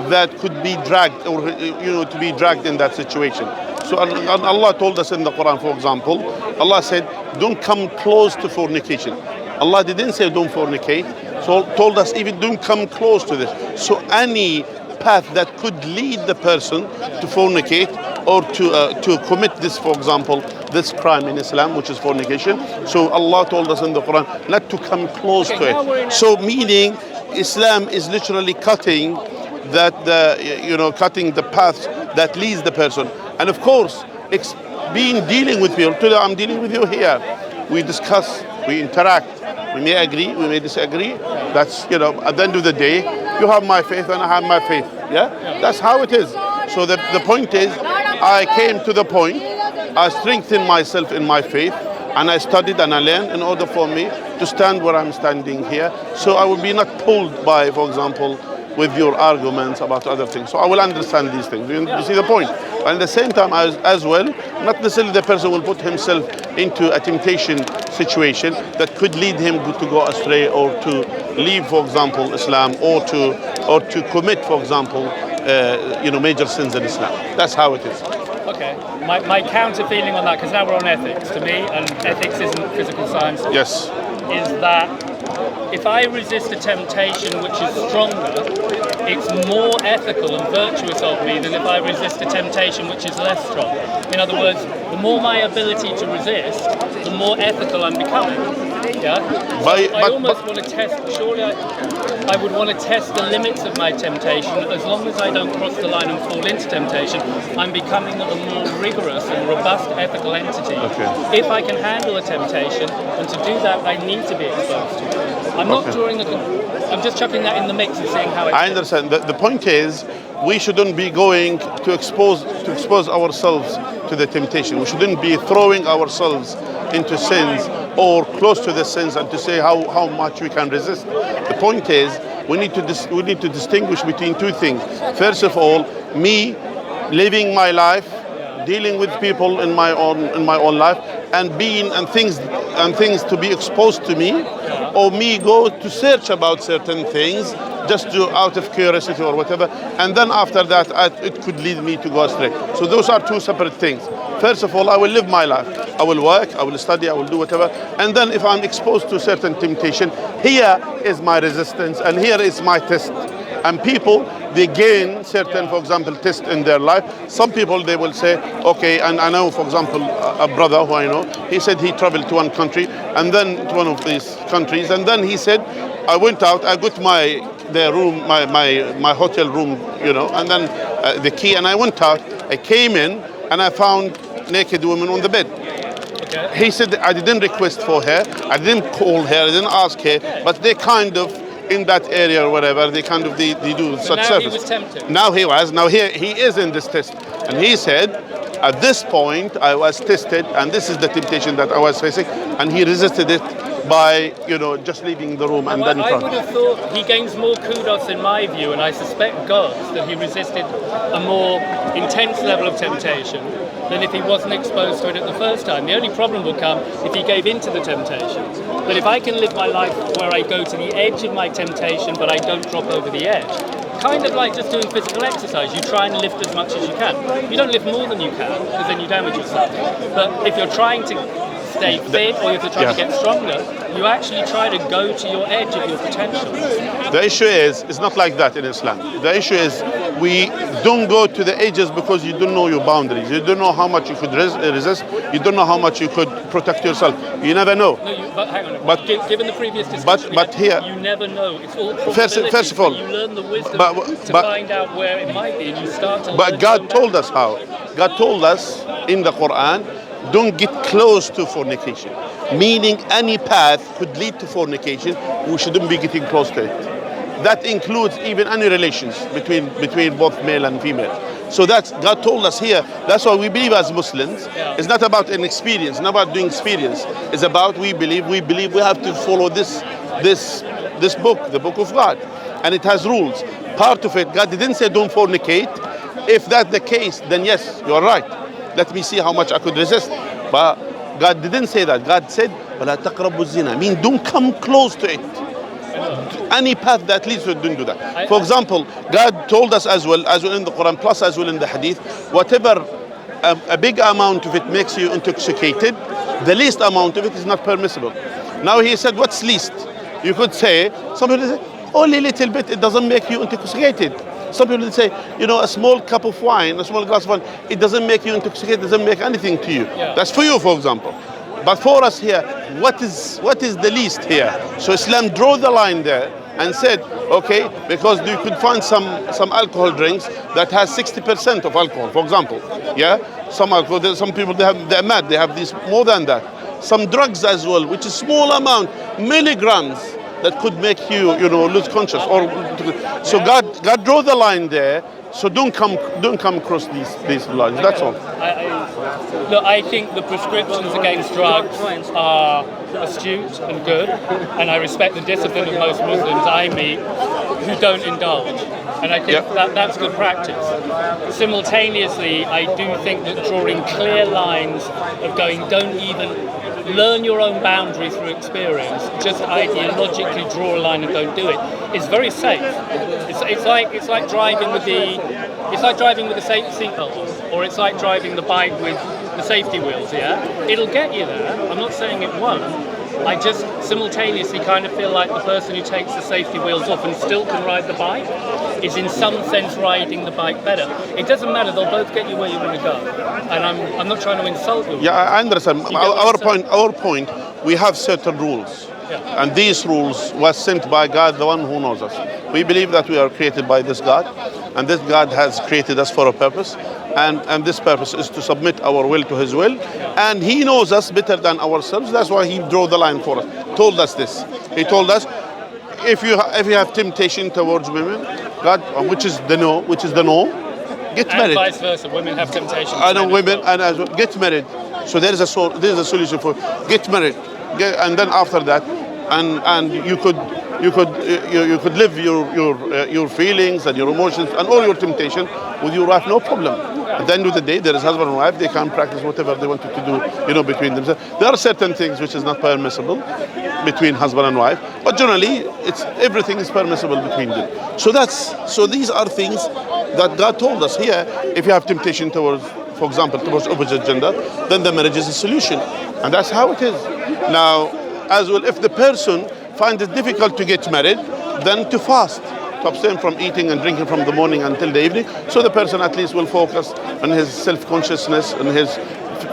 that could be dragged, or, to be dragged in that situation. So Allah told us in the Quran, for example, Allah said, don't come close to fornication. Allah didn't say don't fornicate, so told us even don't come close to this. So any path that could lead the person to fornicate or to commit this, for example, this crime in Islam, which is fornication. So Allah told us in the Quran not to come close to it. So meaning Islam is literally cutting cutting the path that leads the person. And of course, dealing with people. Today I'm dealing with you here. We discuss, we interact. We may agree, we may disagree. That's, at the end of the day, you have my faith and I have my faith. Yeah? That's how it is. So the point is, I came to the point, I strengthened myself in my faith, and I studied and I learned in order for me to stand where I'm standing here. So I will be not pulled by, for example, with your arguments about other things. So I will understand these things. You see the point? And at the same time as well, not necessarily the person will put himself into a temptation situation that could lead him to go astray or to leave, for example, Islam or to commit, for example, major sins in Islam. That's how it is. Okay. My counter feeling on that, because now we're on ethics, to me, and ethics isn't physical science. Yes. Is that if I resist a temptation which is stronger, it's more ethical and virtuous of me than if I resist a temptation which is less strong. In other words, the more my ability to resist, the more ethical I'm becoming. Yeah? I almost want to test, surely I would want to test the limits of my temptation. As long as I don't cross the line and fall into temptation, I'm becoming a more rigorous and robust ethical entity. Okay. If I can handle a temptation, and to do that I need to be exposed to it. I'm not drawing I'm just chucking that in the mix and seeing how it I understand. The point is, we shouldn't be going to expose ourselves to the temptation. We shouldn't be throwing ourselves into sins or close to the sins and to say how much we can resist. The point is, we need to distinguish between two things. First of all, me living my life, dealing with people in my own life, and things to be exposed to me, or me go to search about certain things just out of curiosity or whatever, and then after that it could lead me to go astray. So those are two separate things. First of all, I will live my life. I will work, I will study, I will do whatever, and then if I'm exposed to certain temptation, here is my resistance and here is my test. And people, they gain certain, for example, tests in their life. Some people, they will say, okay, and I know, for example, a brother who I know, he said he traveled to one country, and then to one of these countries, and then he said, I went out, I got my hotel room, and then the key, and I went out, I came in, and I found naked women on the bed. Okay. He said, I didn't request for her, I didn't call her, I didn't ask her, but they kind of, in that area or whatever, they do such service. Now he was tempted. Now he is in this test. And he said, at this point, I was tested, and this is the temptation that I was facing, and he resisted it by, just leaving the room and then... I would have thought he gains more kudos in my view, and I suspect God, that he resisted a more intense level of temptation than if he wasn't exposed to it at the first time. The only problem will come if he gave into the temptation. But if I can live my life where I go to the edge of my temptation, but I don't drop over the edge, kind of like just doing physical exercise, you try and lift as much as you can. You don't lift more than you can, because then you damage yourself. But if you're trying to stay fit, or if you're trying to get stronger, you actually try to go to your edge of your potential. The issue is, it's not like that in Islam. The issue is, we don't go to the edges because you don't know your boundaries. You don't know how much you could resist. You don't know how much you could protect yourself. You never know. No, but hang on. But given the previous discussion, but here, you never know. It's all probability. First of all, you learn the wisdom to find out where it might be, and you start to. But God told us how. God told us in the Quran, don't get close to fornication. Meaning any path could lead to fornication, we shouldn't be getting close to it. That includes even any relations between both male and female. So that's, God told us here, that's why we believe as Muslims, it's not about an experience, not about doing experience. It's about we believe we have to follow this book, the book of God. And it has rules. Part of it, God didn't say don't fornicate. If that's the case, then yes, you're right. Let me see how much I could resist. But God didn't say that. God said, وَلَا تَقْرَبُوا الزِّنَا. Mean, don't come close to it. Any path that leads to it, don't do that. For example, God told us as well in the Quran, plus as well in the Hadith, whatever a big amount of it makes you intoxicated, the least amount of it is not permissible. Now he said, what's least? You could say, somebody say, only a little bit, it doesn't make you intoxicated. Some people say, you know, a small cup of wine, a small glass of wine, it doesn't make you intoxicated, it doesn't make anything to you. Yeah. That's for you, for example. But for us here, what is the least here? So Islam drew the line there and said, okay, because you could find some alcohol drinks that has 60% of alcohol, for example. Yeah, some alcohol. Some people they're mad. They have this more than that. Some drugs as well, which is small amount, milligrams, that could make you, you know, lose conscious. Or so God drew the line there. So don't come across these lines. That's all. Look, I think the prescriptions against drugs are astute and good, and I respect the discipline of most Muslims I meet who don't indulge, and I think that's good practice. Simultaneously, I do think that drawing clear lines of going, don't even learn your own boundary through experience, just ideologically draw a line and don't do it, is very safe. It's like driving with the seatbelt, or it's like driving the bike with the safety wheels. Yeah, it'll get you there. I'm not saying it won't. I just simultaneously kind of feel like the person who takes the safety wheels off and still can ride the bike is in some sense riding the bike better. It doesn't matter, they'll both get you where you want to go. And I'm not trying to insult you. Yeah, I understand. Our point, we have certain rules. Yeah. And these rules were sent by God, the one who knows us. We believe that we are created by this God, and this God has created us for a purpose, and this purpose is to submit our will to His will, and He knows us better than ourselves. That's why He drew the line for us. Told us this. He told us, if you have temptation towards women, God, which is the no, get married. And vice versa, women have temptation. I know women, and as well, get married. So there is a solution for get married. And then after that, and you could live your feelings and your emotions and all your temptation with your wife, no problem. At the end of the day, there is husband and wife. They can practice whatever they wanted to do, you know, between themselves. There are certain things which is not permissible between husband and wife, but generally, everything is permissible between them. So these are things that God told us here. If you have temptation towards, for example, towards opposite gender, then the marriage is a solution, and that's how it is. Now, as well, if the person finds it difficult to get married, then to fast, to abstain from eating and drinking from the morning until the evening, so the person at least will focus on his self-consciousness and his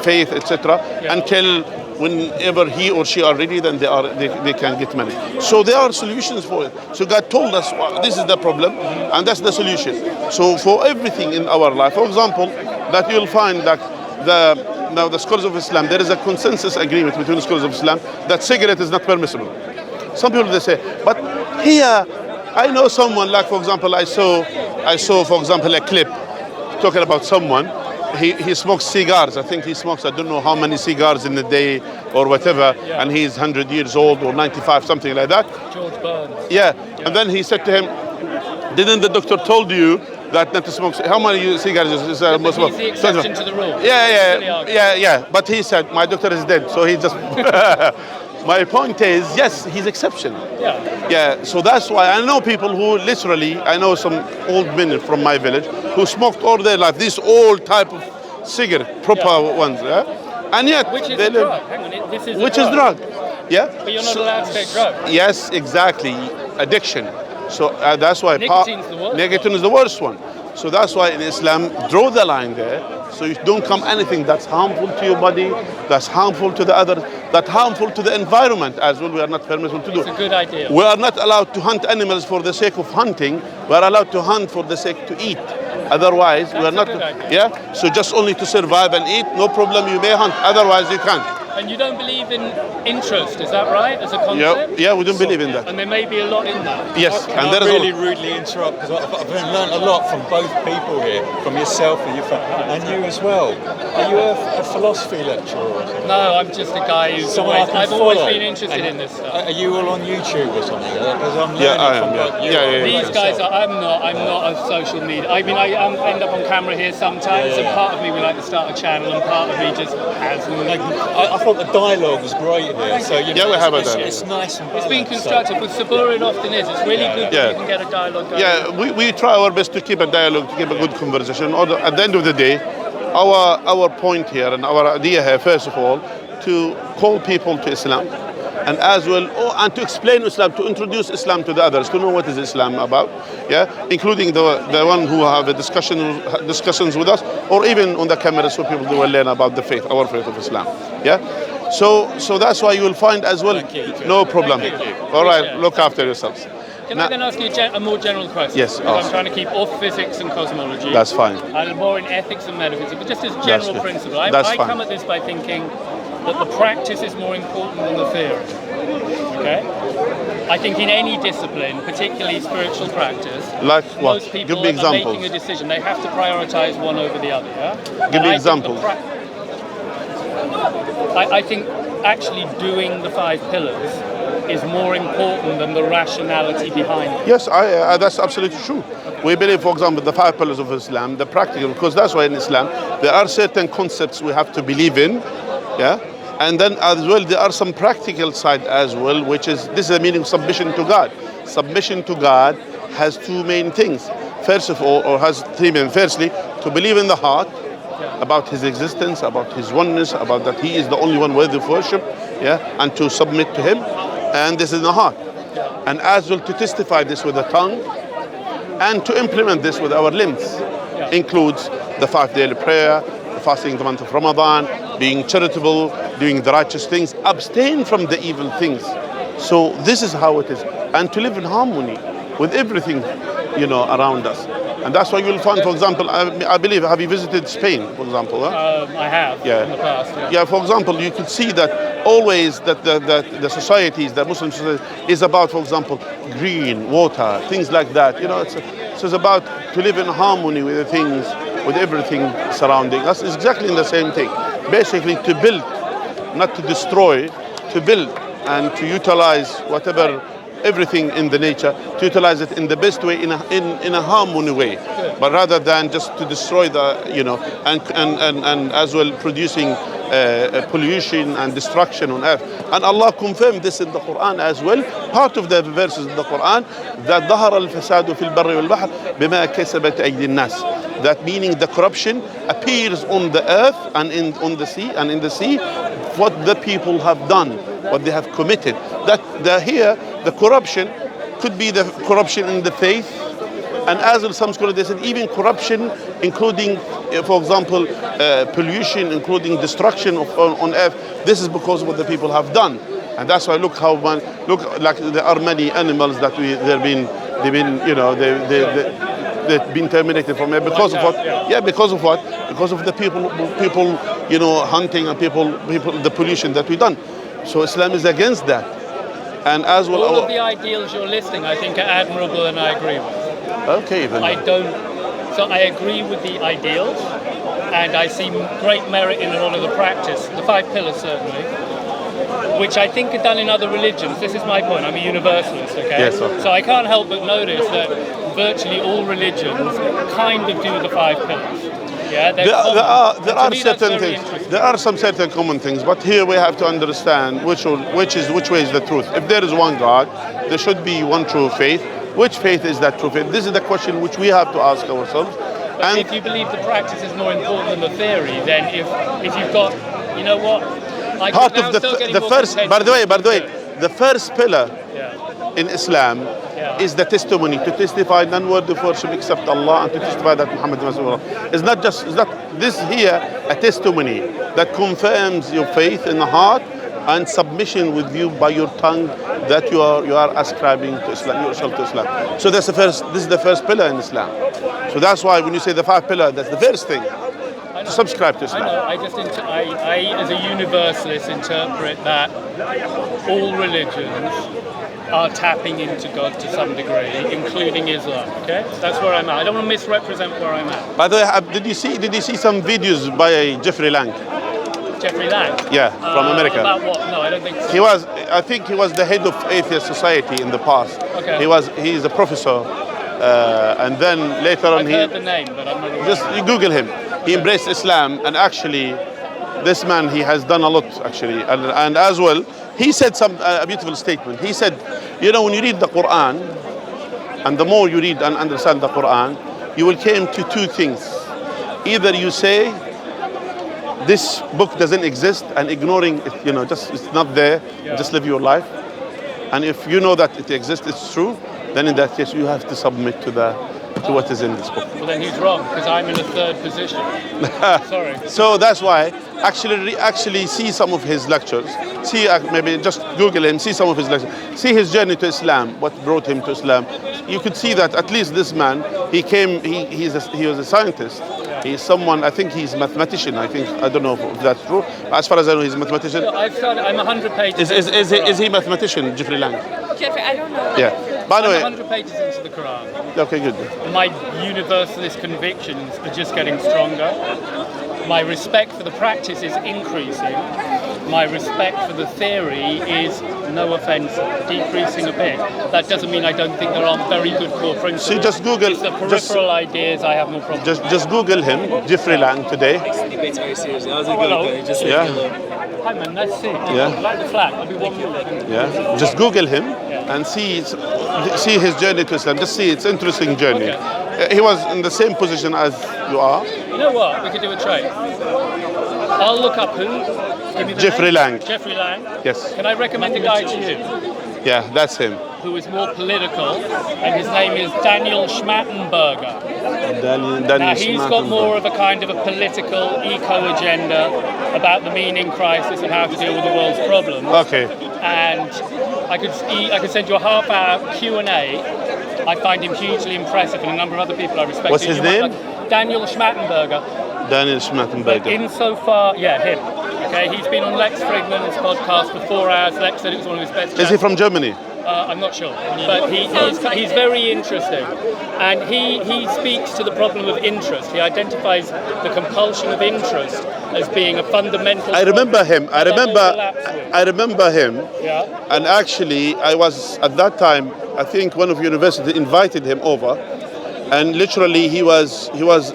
faith, etc., until whenever he or she are ready, then they can get married. So there are solutions for it. So God told us, well, this is the problem, and that's the solution. So for everything in our life, for example, that you'll find that the scholars of Islam, there is a consensus agreement between the scholars of Islam that cigarette is not permissible. Some people, they say, but here, I know someone, like, for example, I saw, for example, a clip talking about someone. He smokes cigars. I think he smokes, I don't know how many cigars in a day or whatever, and he's 100 years old or 95, something like that. George Burns. Yeah, and then he said to him, didn't the doctor told you that not to smoke? How many cigars is He's the exception to the rule. Yeah. But he said, my doctor is dead, so he just... My point is, yes, he's exception. Yeah, so that's why I know people who literally, I know some old men from my village who smoked all their life, this old type of cigarette, proper ones, and yet... Which is a drug, hang on, this is which is drug, yeah? But you're not allowed to take drugs. Yes, exactly, addiction. So that's why... Nicotine is the worst one. So that's why in Islam, draw the line there, so you don't come anything that's harmful to your body, that's harmful to the other, that's harmful to the environment as well. We are not permissible to do. It's a good idea. We are not allowed to hunt animals for the sake of hunting. We are allowed to hunt for the sake to eat. Otherwise, we are not. Yeah. So just only to survive and eat, no problem. You may hunt. Otherwise, you can't. And you don't believe in interest, is that right, as a concept? Yeah, we don't believe in that. And there may be a lot in that. Yes, and there is really rudely interrupt, because I've learned a lot from both people here, from yourself and your family, and you as well. Are you a philosophy lecturer or something? No, I'm just a guy who's I've always been interested in this stuff. Are you all on YouTube or something? Because I'm learning I am. These guys are. I'm not a social media. I mean, I end up on camera here sometimes, and part of me would like to start a channel, and part of me just has. I thought the dialogue was great here. So we have a dialogue. It's nice and it's been constructive. With Sabura, it often is. It's really good that you can get a dialogue going. Yeah, we try our best to keep a dialogue, to keep a good conversation. At the end of the day, our point here and our idea here, first of all, to call people to Islam, and as well, and to explain Islam, to introduce Islam to the others, to know what is Islam about, yeah, including the one who have a discussions with us, or even on the camera, so people will learn about the faith, our faith of Islam, yeah. So that's why you will find as well. No problem. All right, look after yourselves. Can I then ask you a more general question? Yes, because I'm trying to keep off physics and cosmology. That's fine. And more in ethics and metaphysics, but just as a general principle. I come at this by thinking that the practice is more important than the theory. Okay? I think in any discipline, particularly spiritual practice, like what? Most people Give me are examples. making a decision. They have to prioritize one over the other. Yeah? Give me examples. I think actually doing the 5 pillars is more important than the rationality behind it. Yes, that's absolutely true. We believe, for example, the 5 pillars of Islam, the practical, because that's why in Islam there are certain concepts we have to believe in, yeah, and then as well there are some practical side as well, which is this is the meaning of submission to God. Submission to God has 2 main things. First of all, or has 3 main. Firstly, to believe in the heart about His existence, about His oneness, about that He is the only one worthy of worship, yeah, and to submit to Him. And this is in the heart. And as well to testify this with the tongue and to implement this with our limbs. Includes the 5 daily prayer, the fasting the month of Ramadan, being charitable, doing the righteous things, abstain from the evil things. So this is how it is. And to live in harmony with everything, around us. And that's why you will find, for example, I believe, have you visited Spain, for example? Huh? I have in the past. Yeah, for example, you could see that always that the societies, the Muslim society, is about, for example, green, water, things like that. It's about to live in harmony with the things, with everything surrounding us. It's exactly the same thing. Basically, to build, not to destroy, to build and to utilize whatever everything in the nature, to utilize it in the best way, in a harmony way, but rather than just to destroy and as well producing pollution and destruction on earth. And Allah confirmed this in the Quran as well. Part of the verses in the Quran that ظهر الفساد في البر والبحر بما كسبت أيدي الناس. That meaning the corruption appears on the earth and on the sea, and in the sea what the people have done, what they have committed. The corruption could be the corruption in the faith, and as well some scholars they said even corruption including, for example, pollution, including destruction on earth. This is because of what the people have done, and that's why look like there are many animals that they've been terminated from here because of what? Yeah, because of what? Because of the people hunting and people the pollution that we've done. So Islam is against that. And as well, all of the ideals you're listing, I think, are admirable, and I agree with. Okay, then. So I agree with the ideals, and I see great merit in a lot of the practice, the 5 pillars certainly, which I think are done in other religions. This is my point. I'm a universalist, okay? Yes, okay. So I can't help but notice that virtually all religions kind of do the 5 pillars. Yeah, there are certain things. There are some certain common things, but here we have to understand which way is the truth. If there is one God, there should be one true faith. Which faith is that true faith? This is the question which we have to ask ourselves. But if you believe the practice is more important than the theory, then if you've got, you know what? Part of the first, by the way, the first pillar in Islam is the testimony, to testify none worthy of worship except Allah, and to testify that Muhammad is Rasulullah. It's not this here a testimony that confirms your faith in the heart and submission with you by your tongue that you are ascribing to Islam, yourself to Islam. So this is the first pillar in Islam. So that's why when you say the 5 pillars, that's the first thing. To subscribe to Islam. I know. I as a universalist interpret that all religions are tapping into God to some degree, including Islam. Okay, that's where I'm at. I don't want to misrepresent where I'm at. By the way, did you see some videos by Jeffrey Lang? Jeffrey Lang? Yeah, from America. About what? No, I don't think so. I think he was the head of Atheist Society in the past. Okay. He's a professor, and then later on I've heard the name, but I'm not aware. Just you Google him. He embraced Islam, and actually, this man, he has done a lot actually, and as well, he said a beautiful statement. He said, when you read the Quran, and the more you read and understand the Quran, you will come to 2 things. Either you say, this book doesn't exist and ignoring it, just it's not there, just live your life. And if you know that it exists, it's true, then in that case you have to submit to what is in this book. Well, then he's wrong, because I'm in a third position. Sorry. So that's why actually see some of his lectures. See, maybe just Google him, see some of his lectures. See his journey to Islam, what brought him to Islam. You could see that at least this man, he was a scientist. He's someone, I think he's a mathematician. I don't know if that's true. As far as I know, he's a mathematician. I'm 100 pages. Is he a mathematician, Jeffrey Lang? Jeffrey, I don't know. Yeah. By the way, 100 pages into the Quran. okay, good. My universalist convictions are just getting stronger. My respect for the practice is increasing. My respect for the theory is, no offence, decreasing a bit. That doesn't mean I don't think there are very good core principles. So just Google. It's the peripheral ideas I have no problem with. Just Google him, Jeffrey Lang, today. Debate's very serious. That was a good just Yeah. Hi man, let's see. Yeah. Like the flag, I'll be 1 minute. Yeah. Just Google him and see his journey to Islam. Just see, it's an interesting journey. He was in the same position as you are. You know what? We could do a trade. I'll look up who. Give me the Jeffrey name. Lang. Jeffrey Lang. Yes. Can I recommend a guy to you Yeah, that's him. who is more political, and his name is Daniel Schmattenberger. Now he's got more of a kind of a political eco-agenda about the meaning crisis and how to deal with the world's problems. Okay. And I could send you a half-hour Q&A. I find him hugely impressive, and a number of other people I respect. What's his name? Daniel Schmattenberger. Daniel But Schmattenberger. insofar, him. Okay, he's been on Lex Frigman's podcast for 4 hours. Lex said it was one of his best. Is he from Germany? I'm not sure, but he's very interesting, and he speaks to the problem of interest. He identifies the compulsion of interest as being a fundamental. I remember him. I problem remember him. Yeah. And actually, I was at that time. I think one of university invited him over, and literally he was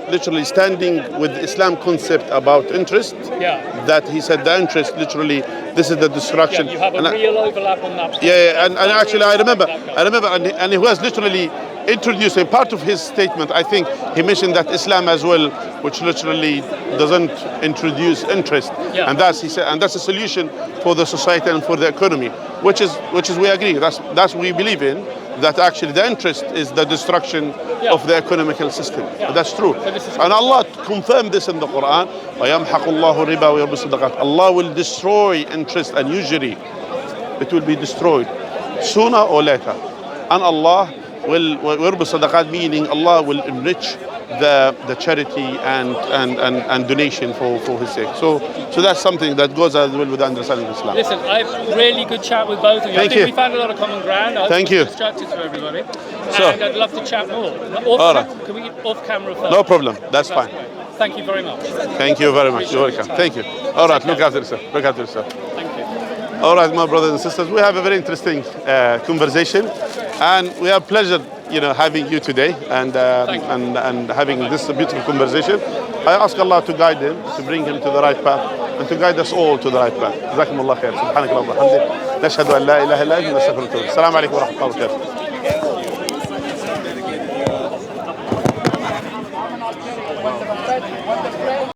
literally standing with the Islam concept about interest. Yeah. That he said the interest literally, this is the destruction. Yeah, you have a real overlap on that. Yeah, and actually I remember, and he was literally introducing part of his statement. I think he mentioned that Islam as well, which literally doesn't introduce interest, Yeah. and he said, and that's a solution for the society and for the economy, which is we agree. That's we believe in. That actually the interest is the destruction of the economical system. Yeah. That's true. So And Allah confirmed this in the Quran. وَيَمْحَقُ اللَّهُ الرِّبَا وَيُرْبِي الصَّدَقَاتِ. Allah will destroy interest and usury. It will be destroyed sooner or later. And Allah will يُرْبِي الصَّدَقَاتِ, meaning Allah will enrich the charity and donation for his sake. So that's something that goes as well with the understanding of Islam. Listen, I've really good chat with both of you. Thank I think you. we found a lot of common ground. I hope Thank it was you. constructive to everybody. Sure. And I'd love to chat more. All right. Can we get off camera first? No problem. That's fine. great. Thank you very much. Thank you very much. You're welcome. Thank you. All right. Look after yourself. Look after yourself. Thank you. All right, my brothers and sisters, we have a very interesting conversation, and we have pleasure, having you today and having this beautiful conversation. I ask Allah to guide him, to bring him to the right path, and to guide us all to the right path. جزاكم الله خير. سبحانك اللهم وبحمدك. نشهد أن لا إله إلا أنت نستغفرك ونتوب إليك. السلام عليكم ورحمة الله وبركاته.